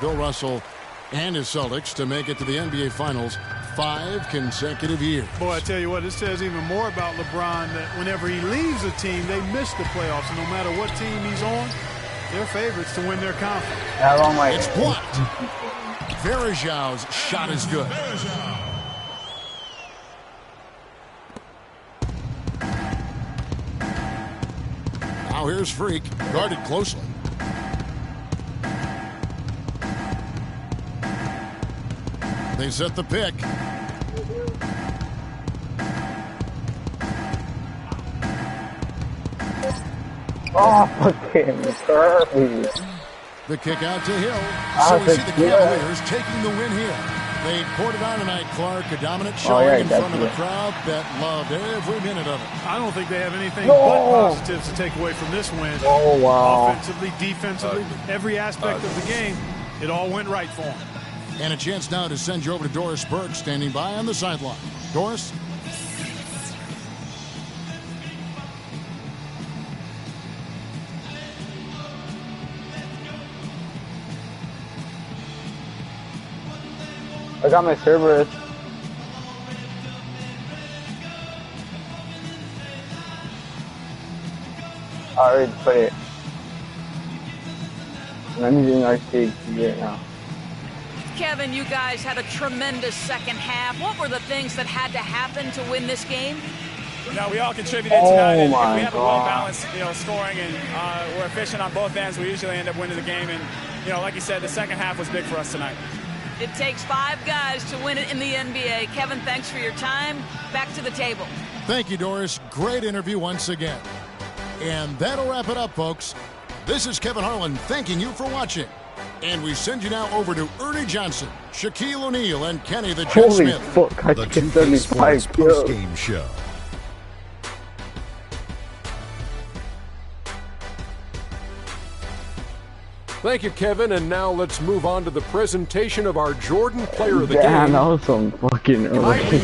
Bill Russell and his Celtics to make it to the NBA Finals 5 consecutive years. Boy, I tell you what, this says even more about LeBron that whenever he leaves a team, they miss the playoffs. And no matter what team he's on, they're favorites to win their conference. It's blocked. Varejão's shot is good. Now here's Freak, guarded closely. They set the pick. Oh, fucking Kirby. The kick out to Hill. So we see the Cavaliers taking the win here. They poured it on tonight, Clark. A dominant showing in front of a crowd that loved every minute of it. I don't think they have anything but positives to take away from this win. Oh, wow. Offensively, defensively, every aspect of the game, it all went right for them. And a chance now to send you over to Doris Burke, standing by on the sideline. Doris? I got my Cerberus. I already put it. I'm using our stage right now. Kevin, you guys had a tremendous second half. What were the things that had to happen to win this game? No, we all contributed tonight. And if we have a well-balanced, scoring and we're efficient on both ends, we usually end up winning the game. And, like you said, the second half was big for us tonight. It takes 5 guys to win it in the NBA. Kevin, thanks for your time. Back to the table. Thank you, Doris. Great interview once again. And that'll wrap it up, folks. This is Kevin Harlan thanking you for watching. And we send you now over to Ernie Johnson, Shaquille O'Neal, and Kenny the Jet Smith. Fuck, I the 2K Sports post-game show. Thank you, Kevin, and now let's move on to the presentation of our Jordan Player of the Damn, Game. that was some fucking early. He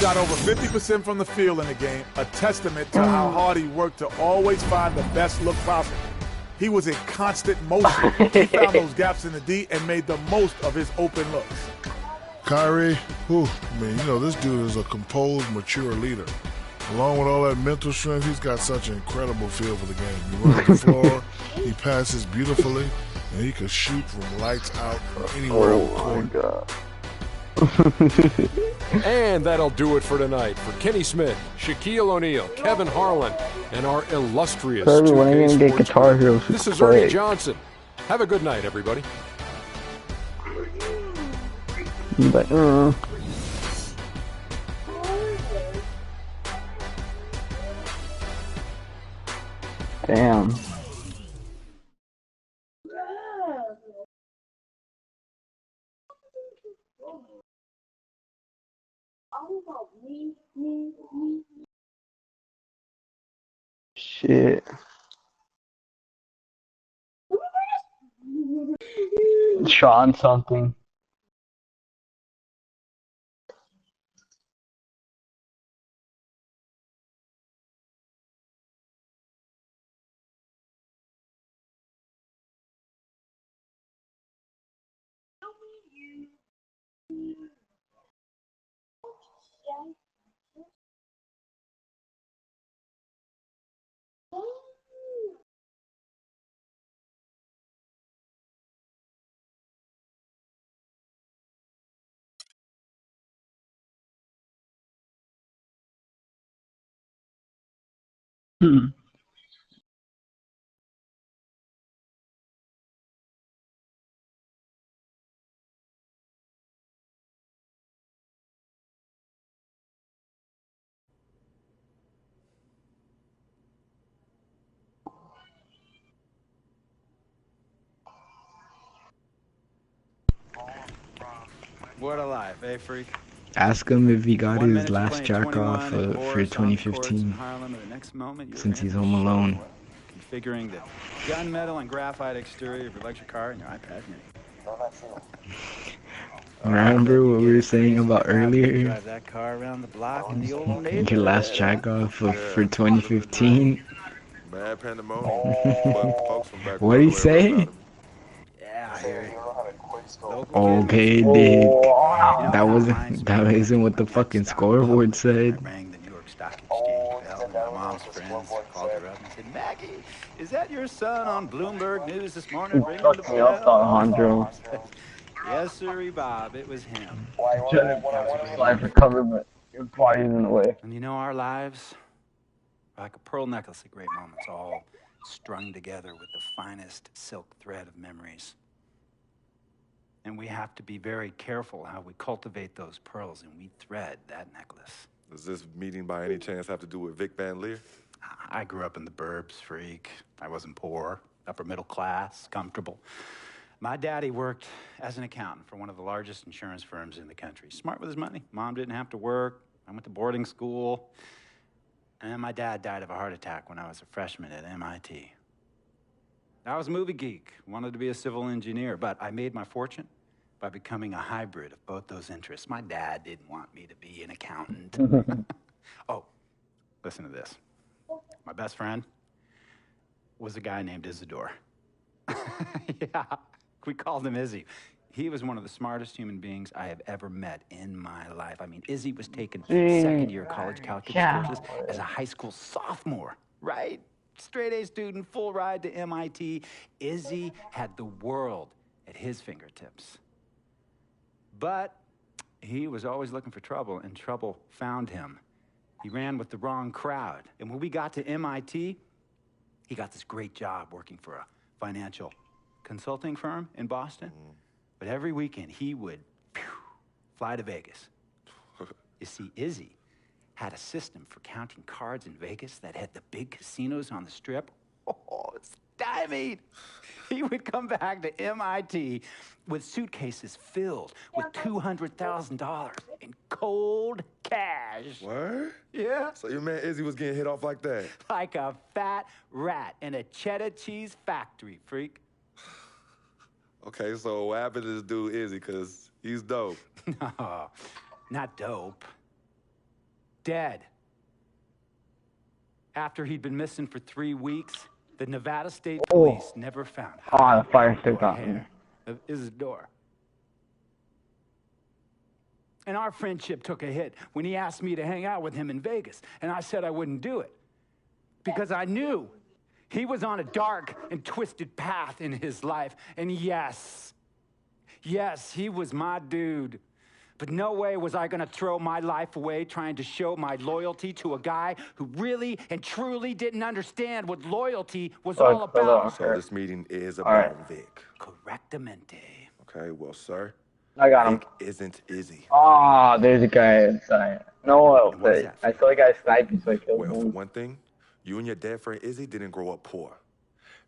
shot over 50% from the field in the game, a testament to how hard he worked to always find the best look possible. He was in constant motion. He found those gaps in the D and made the most of his open looks. Kyrie, this dude is a composed, mature leader. Along with all that mental strength, he's got such an incredible feel for the game. He runs the floor, he passes beautifully, and he can shoot from lights out from anywhere on the court. God. And that'll do it for tonight. For Kenny Smith, Shaquille O'Neal, Kevin Harlan, and our illustrious Kirby, when are you 2K gonna get Sports Guitar Group. Hero? This is Ernie Johnson. Have a good night, everybody. But, damn. Shit. Sean something. What a life, eh, freak? Ask him if he got his last jack off for 2015, since he's home alone. Configuring the gunmetal and graphite exterior of your electric car and your iPad mini. Remember what we were saying about earlier? Drive that car around the block in the old neighborhood. Your last jack off for 2015. Bad pandemonium. What did he say? Yeah, I hear you. Okay, dude. That isn't what the fucking scoreboard said. Rang the New York Stock Exchange bell. My mom's friends called her up and said, "Maggie, is that your son on Bloomberg News this morning?" He fucked me up, Alejandro. Yes, sir, Bob. It was him. Life recovered, but your body's in the way. And you know, our lives are like a pearl necklace of great moments, all strung together with the finest silk thread of memories. And we have to be very careful how we cultivate those pearls and we thread that necklace. Does this meeting by any chance have to do with Vic Van Leer? I grew up in the burbs, freak. I wasn't poor, upper middle class, comfortable. My daddy worked as an accountant for one of the largest insurance firms in the country. Smart with his money. Mom didn't have to work. I went to boarding school. And then my dad died of a heart attack when I was a freshman at MIT. I was a movie geek, wanted to be a civil engineer, but I made my fortune by becoming a hybrid of both those interests. My dad didn't want me to be an accountant. Oh, listen to this. My best friend was a guy named Isidore. Yeah, we called him Izzy. He was one of the smartest human beings I have ever met in my life. I mean, Izzy was taking second-year college calculus courses as a high school sophomore, right? Straight-A student, full ride to MIT. Izzy had the world at his fingertips. But he was always looking for trouble, and trouble found him. He ran with the wrong crowd. And when we got to MIT, he got this great job working for a financial consulting firm in Boston. But every weekend, he would fly to Vegas. You see, Izzy had a system for counting cards in Vegas that had the big casinos on the Strip. Oh, it's stymied. He would come back to MIT with suitcases filled with $200,000 in cold cash. What? Yeah. So your man Izzy was getting hit off like that? Like a fat rat in a cheddar cheese factory, freak. Okay, so what happened to this dude Izzy? Because he's dope. No, not dope. Dead. After he'd been missing for 3 weeks, the Nevada State Police never found the fire stick got me. of Isidore. And our friendship took a hit when he asked me to hang out with him in Vegas, and I said I wouldn't do it because I knew he was on a dark and twisted path in his life. And yes, he was my dude. But no way was I gonna throw my life away trying to show my loyalty to a guy who really and truly didn't understand what loyalty was all about. So this meeting is about Vic. Correctamente. Okay, well, sir, I got him. Vic isn't Izzy. Oh, there's a guy inside. No, but I saw a guy sniping, so I killed Well, him. for one thing, you and your dead friend Izzy didn't grow up poor.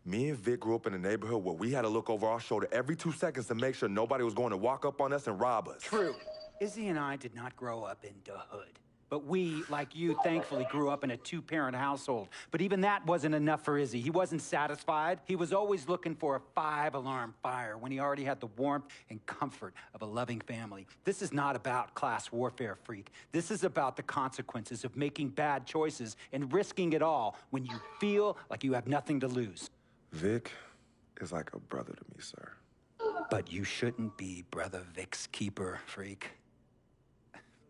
Me and Vic grew up in a neighborhood where we had to look over our shoulder every 2 seconds to make sure nobody was going to walk up on us and rob us. True. Izzy and I did not grow up in the hood. But we, like you, thankfully grew up in a 2-parent household. But even that wasn't enough for Izzy. He wasn't satisfied. He was always looking for a 5-alarm fire when he already had the warmth and comfort of a loving family. This is not about class warfare, freak. This is about the consequences of making bad choices and risking it all when you feel like you have nothing to lose. Vic is like a brother to me, sir. But you shouldn't be Brother Vic's keeper, freak.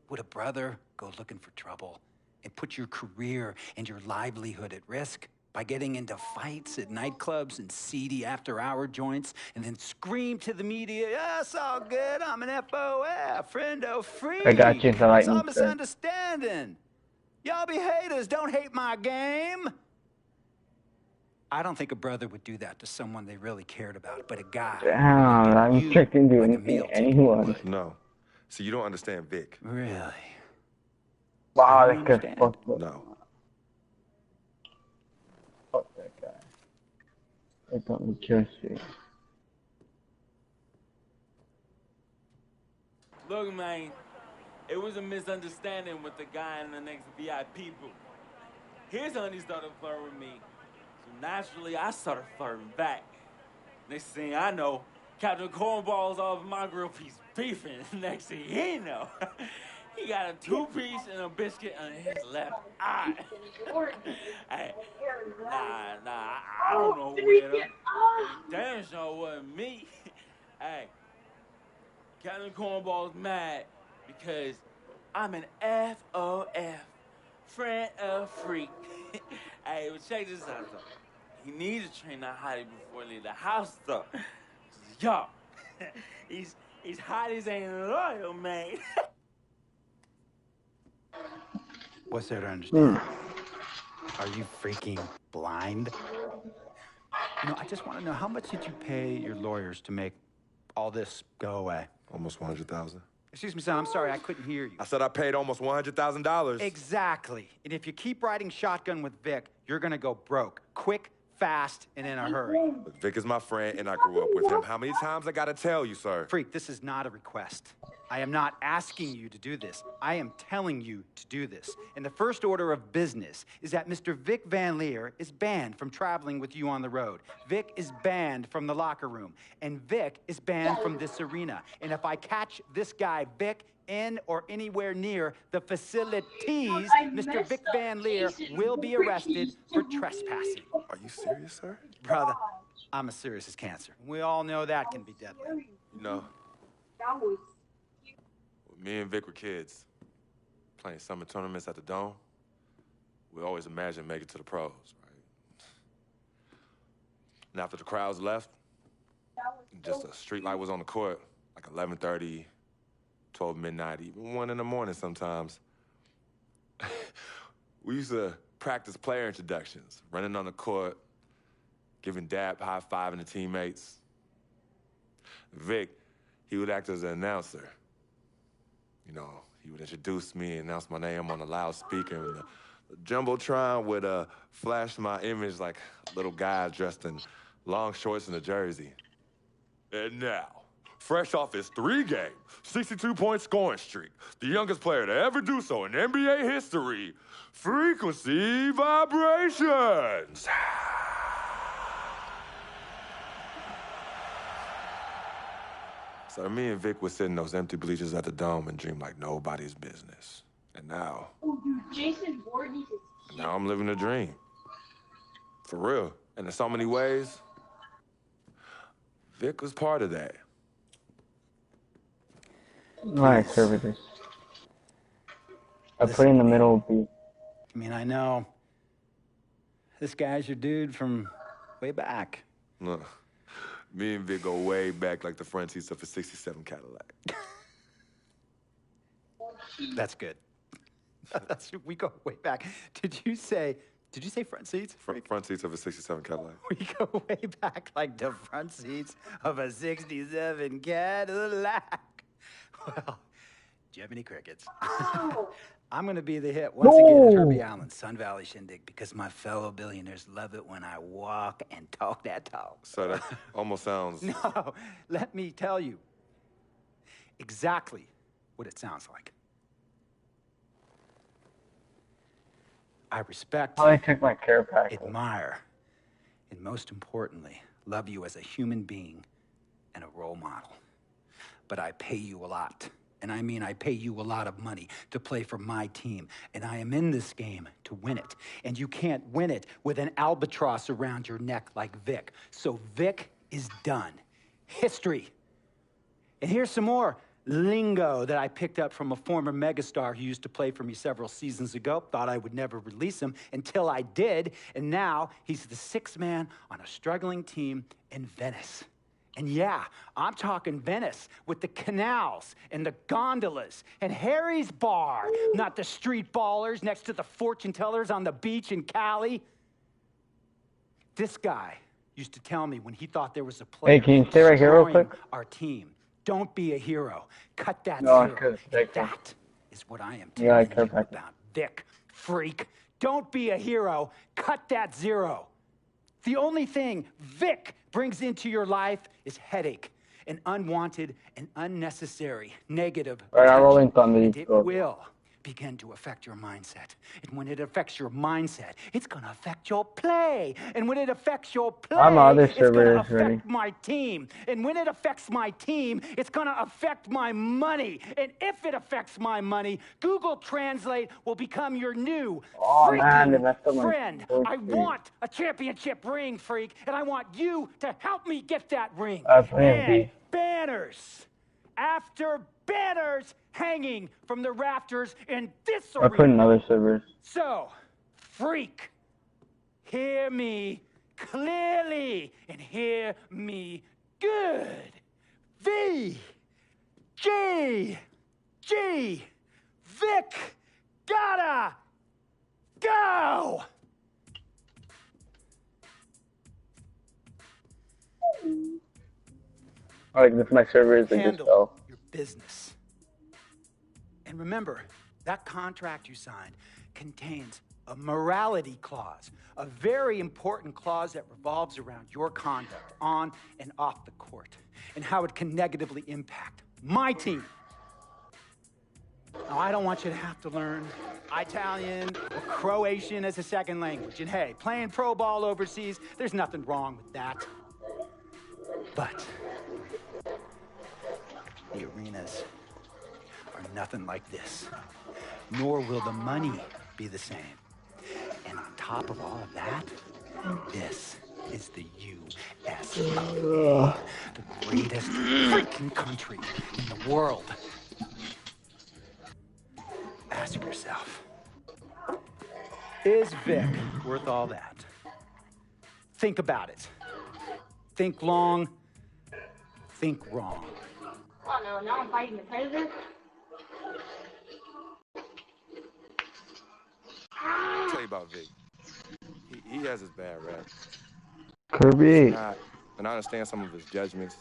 Would a brother go looking for trouble and put your career and your livelihood at risk by getting into fights at nightclubs and seedy after-hour joints and then scream to the media, "Yeah, it's all good, I'm an FOF, friendo freak. I got you, It's all misunderstanding. Y'all be haters, don't hate my game." I don't think a brother would do that to someone they really cared about, but a guy. Damn, I'm tricking you anything anyone. No. So you don't understand Vic. Really? Wow, that guy's fucked up. No. Fuck that guy. I don't trust you. Look, man, it was a misunderstanding with the guy in the next VIP booth. His honey started flirting with me, so naturally I started flirting back. Next thing I know, Captain Cornball's off my grill piece beefing. Next thing he know, he got a 2-piece and a biscuit on his left eye. Hey, nah, I don't know where. Damn sure wasn't me. Hey, Captain Cornball's mad because I'm an FOF, friend of freak. Hey, but check this out, though. He needs to train that hottie before he leave the house, though. Yo, he's hot as ain't loyal, man. What's there to understand? Are you freaking blind? You know, I just want to know, how much did you pay your lawyers to make all this go away? Almost $100,000. Excuse me, son, I'm sorry, I couldn't hear you. I said I paid almost $100,000. Exactly. And if you keep riding shotgun with Vic, you're gonna go broke. Quick, fast, and in a hurry. But Vic is my friend, and I grew up with him. How many times I gotta tell you, sir? Freak, this is not a request. I am not asking you to do this. I am telling you to do this. And the first order of business is that Mr. Vic Van Leer is banned from traveling with you on the road. Vic is banned from the locker room. And Vic is banned from this arena. And if I catch this guy, Vic, in or anywhere near the facilities, Mr. Vic Van Leer will be arrested for trespassing. Are you serious, sir? Brother, I'm as serious as cancer. We all know that can be deadly. You know, when me and Vic were kids, playing summer tournaments at the Dome, we always imagined making it to the pros, right? And after the crowds left, just a street light was on the court, like 11:30, 12 midnight, even 1 in the morning sometimes. We used to practice player introductions, running on the court, giving dap, high-fiving the teammates. Vic, he would act as an announcer. You know, he would introduce me, announce my name on a loudspeaker, and the Jumbotron would flash my image like a little guy dressed in long shorts and a jersey. And now, fresh off his 3-game, 62-point scoring streak, the youngest player to ever do so in NBA history, Frequency Vibrations. So me and Vic would sit in those empty bleachers at the Dome and dream like nobody's business. And now, Jason Voorhees is now I'm living a dream. For real. And in so many ways, Vic was part of that. Nice, services. I put in the middle B. I mean, I know this guy's your dude from way back. Look, me and Vic go way back like the front seats of a '67 Cadillac. That's good. We go way back. Did you say front seats? Front seats of a 67 Cadillac. We go way back like the front seats of a 67 Cadillac. Well, do you have any crickets? I'm going to be the hit once again at Herbie Allen's Sun Valley Shindig because my fellow billionaires love it when I walk and talk that talk. So that almost sounds... No, let me tell you exactly what it sounds like. I respect, I took my care package. admire, and most importantly, love you as a human being and a role model. But I pay you a lot. And I mean, I pay you a lot of money to play for my team. And I am in this game to win it. And you can't win it with an albatross around your neck like Vic. So Vic is done. History. And here's some more lingo that I picked up from a former megastar who used to play for me several seasons ago. Thought I would never release him until I did. And now he's the sixth man on a struggling team in Venice. And yeah, I'm talking Venice with the canals and the gondolas and Harry's bar, not the street ballers next to the fortune tellers on the beach in Cali. This guy used to tell me when he thought there was a player Hey, can you stay right here real quick? our team, don't be a hero. Cut that No, I zero. couldn't. That is what I am Yeah, I telling could. you about. Vic, freak, don't be a hero. Cut that zero. The only thing Vic brings into your life is headache, an unwanted and unnecessary negative. All right, I'm rolling thunder. And it will begin to affect your mindset. And when it affects your mindset, it's going to affect your play. And when it affects your play, it's going to affect my team. And when it affects my team, it's going to affect my money. And if it affects my money, Google Translate will become your new friend. I want a championship ring, freak, and I want you to help me get that ring. And banners after banners hanging from the rafters in this arena. I put in other servers. So, freak, hear me clearly and hear me good. V, G, G, Vic, gotta go. I like this. My server is a good spell. Your business. And remember, that contract you signed contains a morality clause, a very important clause that revolves around your conduct on and off the court, and how it can negatively impact my team. Now, I don't want you to have to learn Italian or Croatian as a second language. And hey, playing pro ball overseas, there's nothing wrong with that. But the arenas are nothing like this, nor will the money be the same. And on top of all of that, this is the USA, the greatest freaking country in the world. Ask yourself, is Vic worth all that? Think about it. Think long, think wrong. Oh no, now I'm fighting the predator? I'll tell you about Vic. He has his bad rap. Kirby. And I understand some of his judgments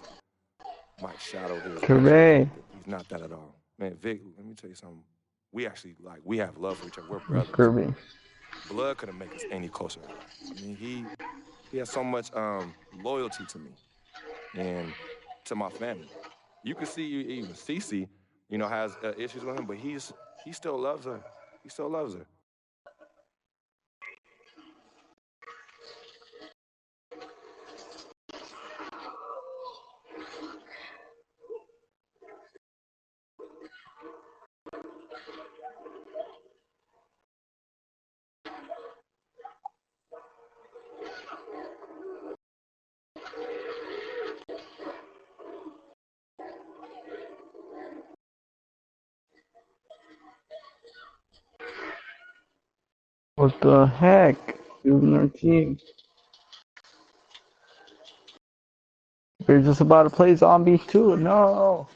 might shadow his. Kirby. He's not that at all. Man, Vic, let me tell you something. We actually, we have love for each other. We're brothers. Kirby. Blood couldn't make us any closer. I mean, he has so much loyalty to me and to my family. You can see even Cece, has issues with him, but he still loves her. He still loves her. What the heck? Using our team. We're just about to play zombies too. No.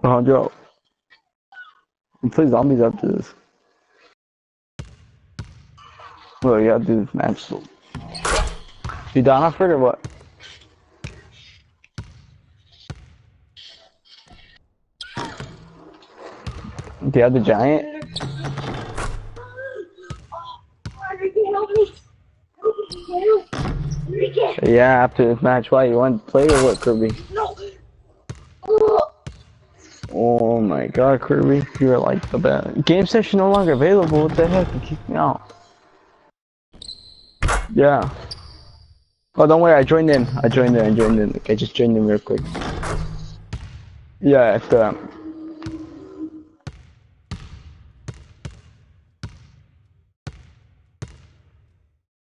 Oh, Joe. We play zombies after this. Well, you gotta do this match still. You done offered or what? Do you have the giant? Yeah, after this match, why? You want to play or what, Kirby? Oh my god, Kirby. You're like the best. Game session no longer available. What the heck? You kicked me out. Yeah. Oh, don't worry. I joined in. I just joined in real quick. Yeah, after that.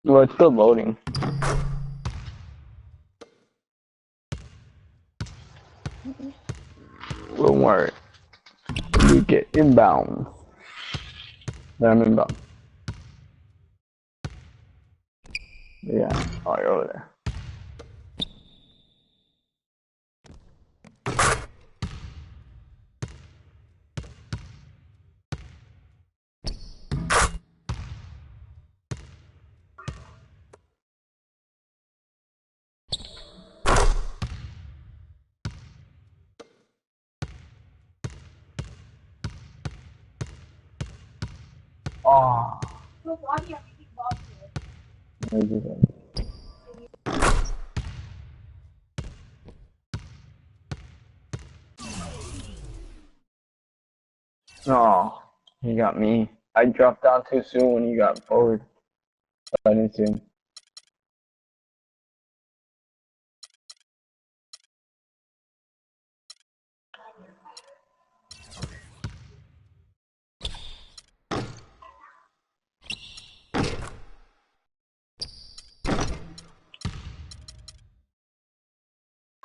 Well, it's still loading. Don't worry. You get inbound. Then I'm inbound. Yeah. Oh, you're over there. Oh. Oh, he got me. I dropped down too soon when he got forward. I didn't see him.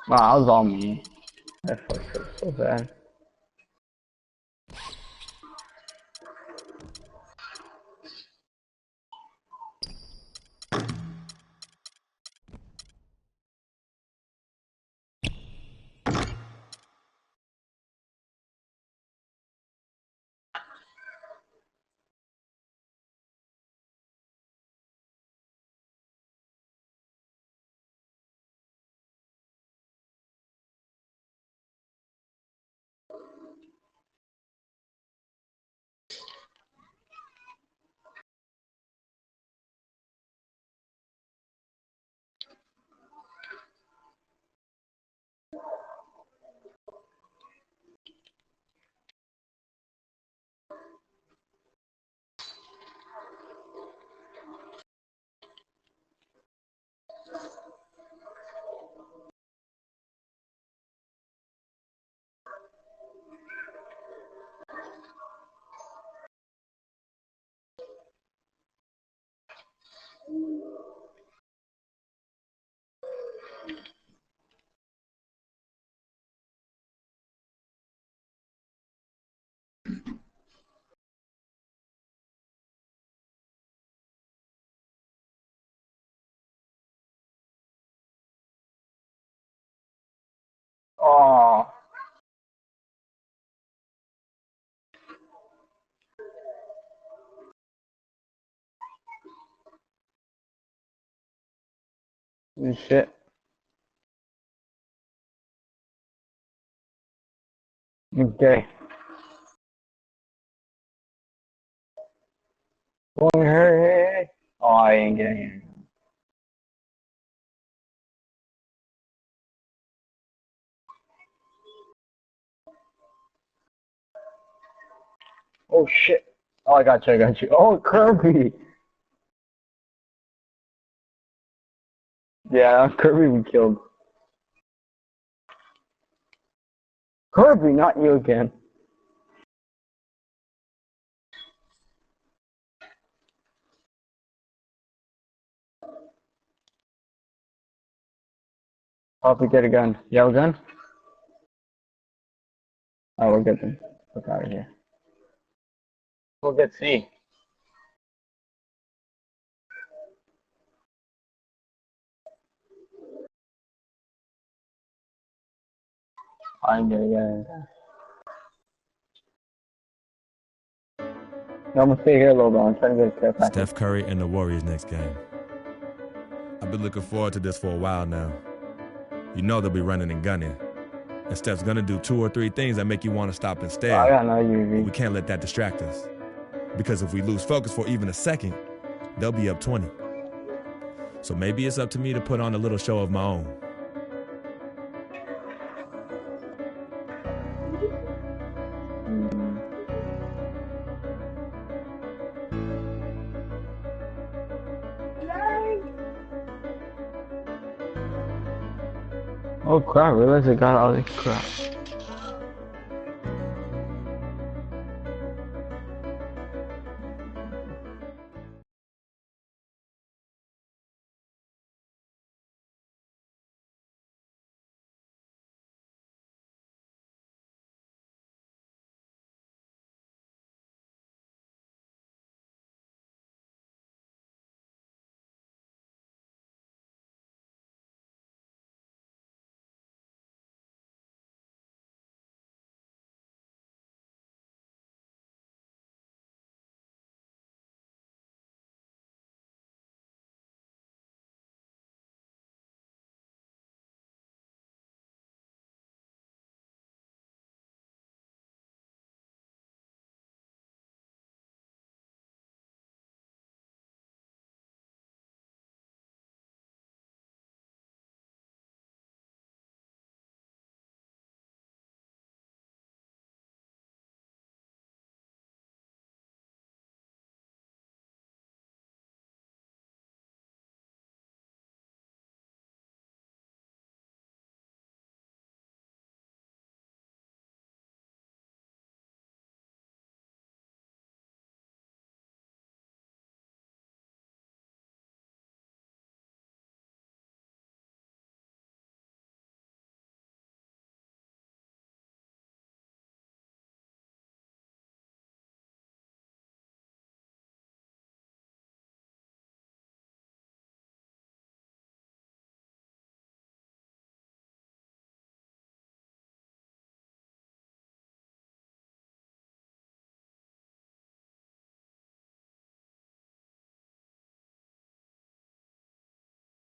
Wow, I was on me. I fucked up so bad. Oh. Shit. Okay. Oh, hey. Oh, I ain't getting it. Oh, shit. Oh, I got you. Oh, Kirby. Yeah, Kirby we killed. Kirby, not you again. I'll have to get a gun. You have a gun? Oh, we're good then. Look out of here. We'll get C. I'm gonna get it. I'm gonna stay here a little bit. I'm trying to get a care package. Steph Curry and the Warriors next game. I've been looking forward to this for a while now. You know they'll be running and gunning. And Steph's gonna do 2 or 3 things that make you want to stop and stare. I got no UV. We can't let that distract us. Because if we lose focus for even a second, they'll be up 20. So maybe it's up to me to put on a little show of my own. Oh crap, I realized I got all this crap.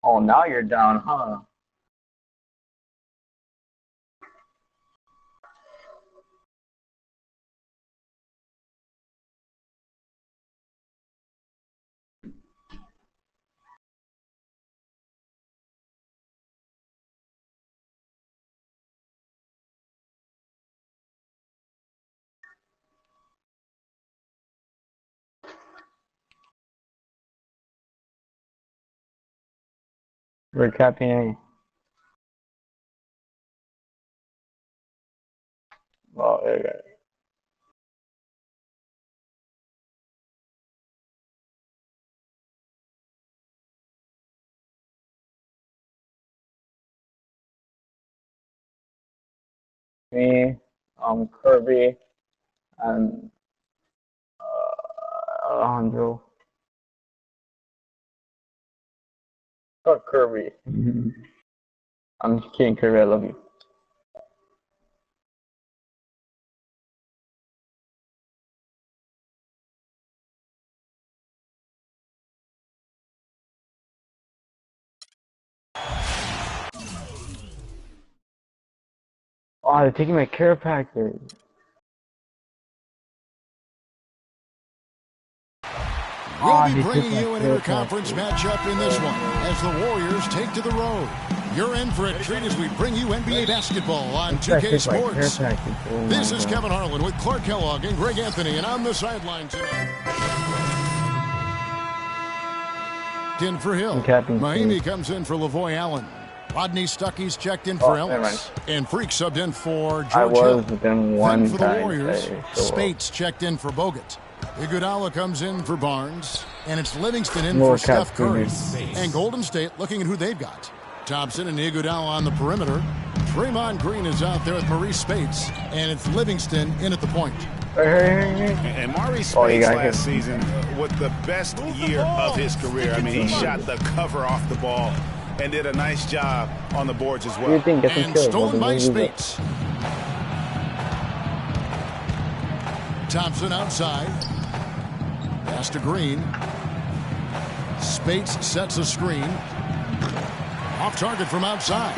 Oh, now you're down, huh? Recapping. Oh, okay. Me, Kirby, and Alejandro. Oh, Kirby. I'm just kidding, Kirby. I love you. Oh, they're taking my care package. We'll be bringing you an interconference matchup in this one as the Warriors take to the road. You're in for a treat as we bring you NBA basketball on 2K Sports. This is Kevin Harlan with Clark Kellogg and Greg Anthony, and on the sideline tonight. In for Hill. Mahimi comes in for Lavoy Allen. Rodney Stuckey's checked in for Ellis. And Freak subbed in for George Hill. Then for the Warriors, Spates checked in for Bogut. Iguodala comes in for Barnes. And it's Livingston in for Steph Curry. And Golden State looking at who they've got. Thompson and Iguodala on the perimeter. Draymond Green is out there with Maurice Spates. And it's Livingston in at the point. And Maurice Spates last season with the best year of his career. I mean, he shot the cover off the ball and did a nice job on the boards as well. And stolen by Spates. Thompson outside. Pass to Green. Spates sets a screen. Off target from outside.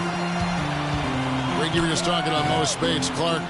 Ricky was talking about Mo Spates. Clark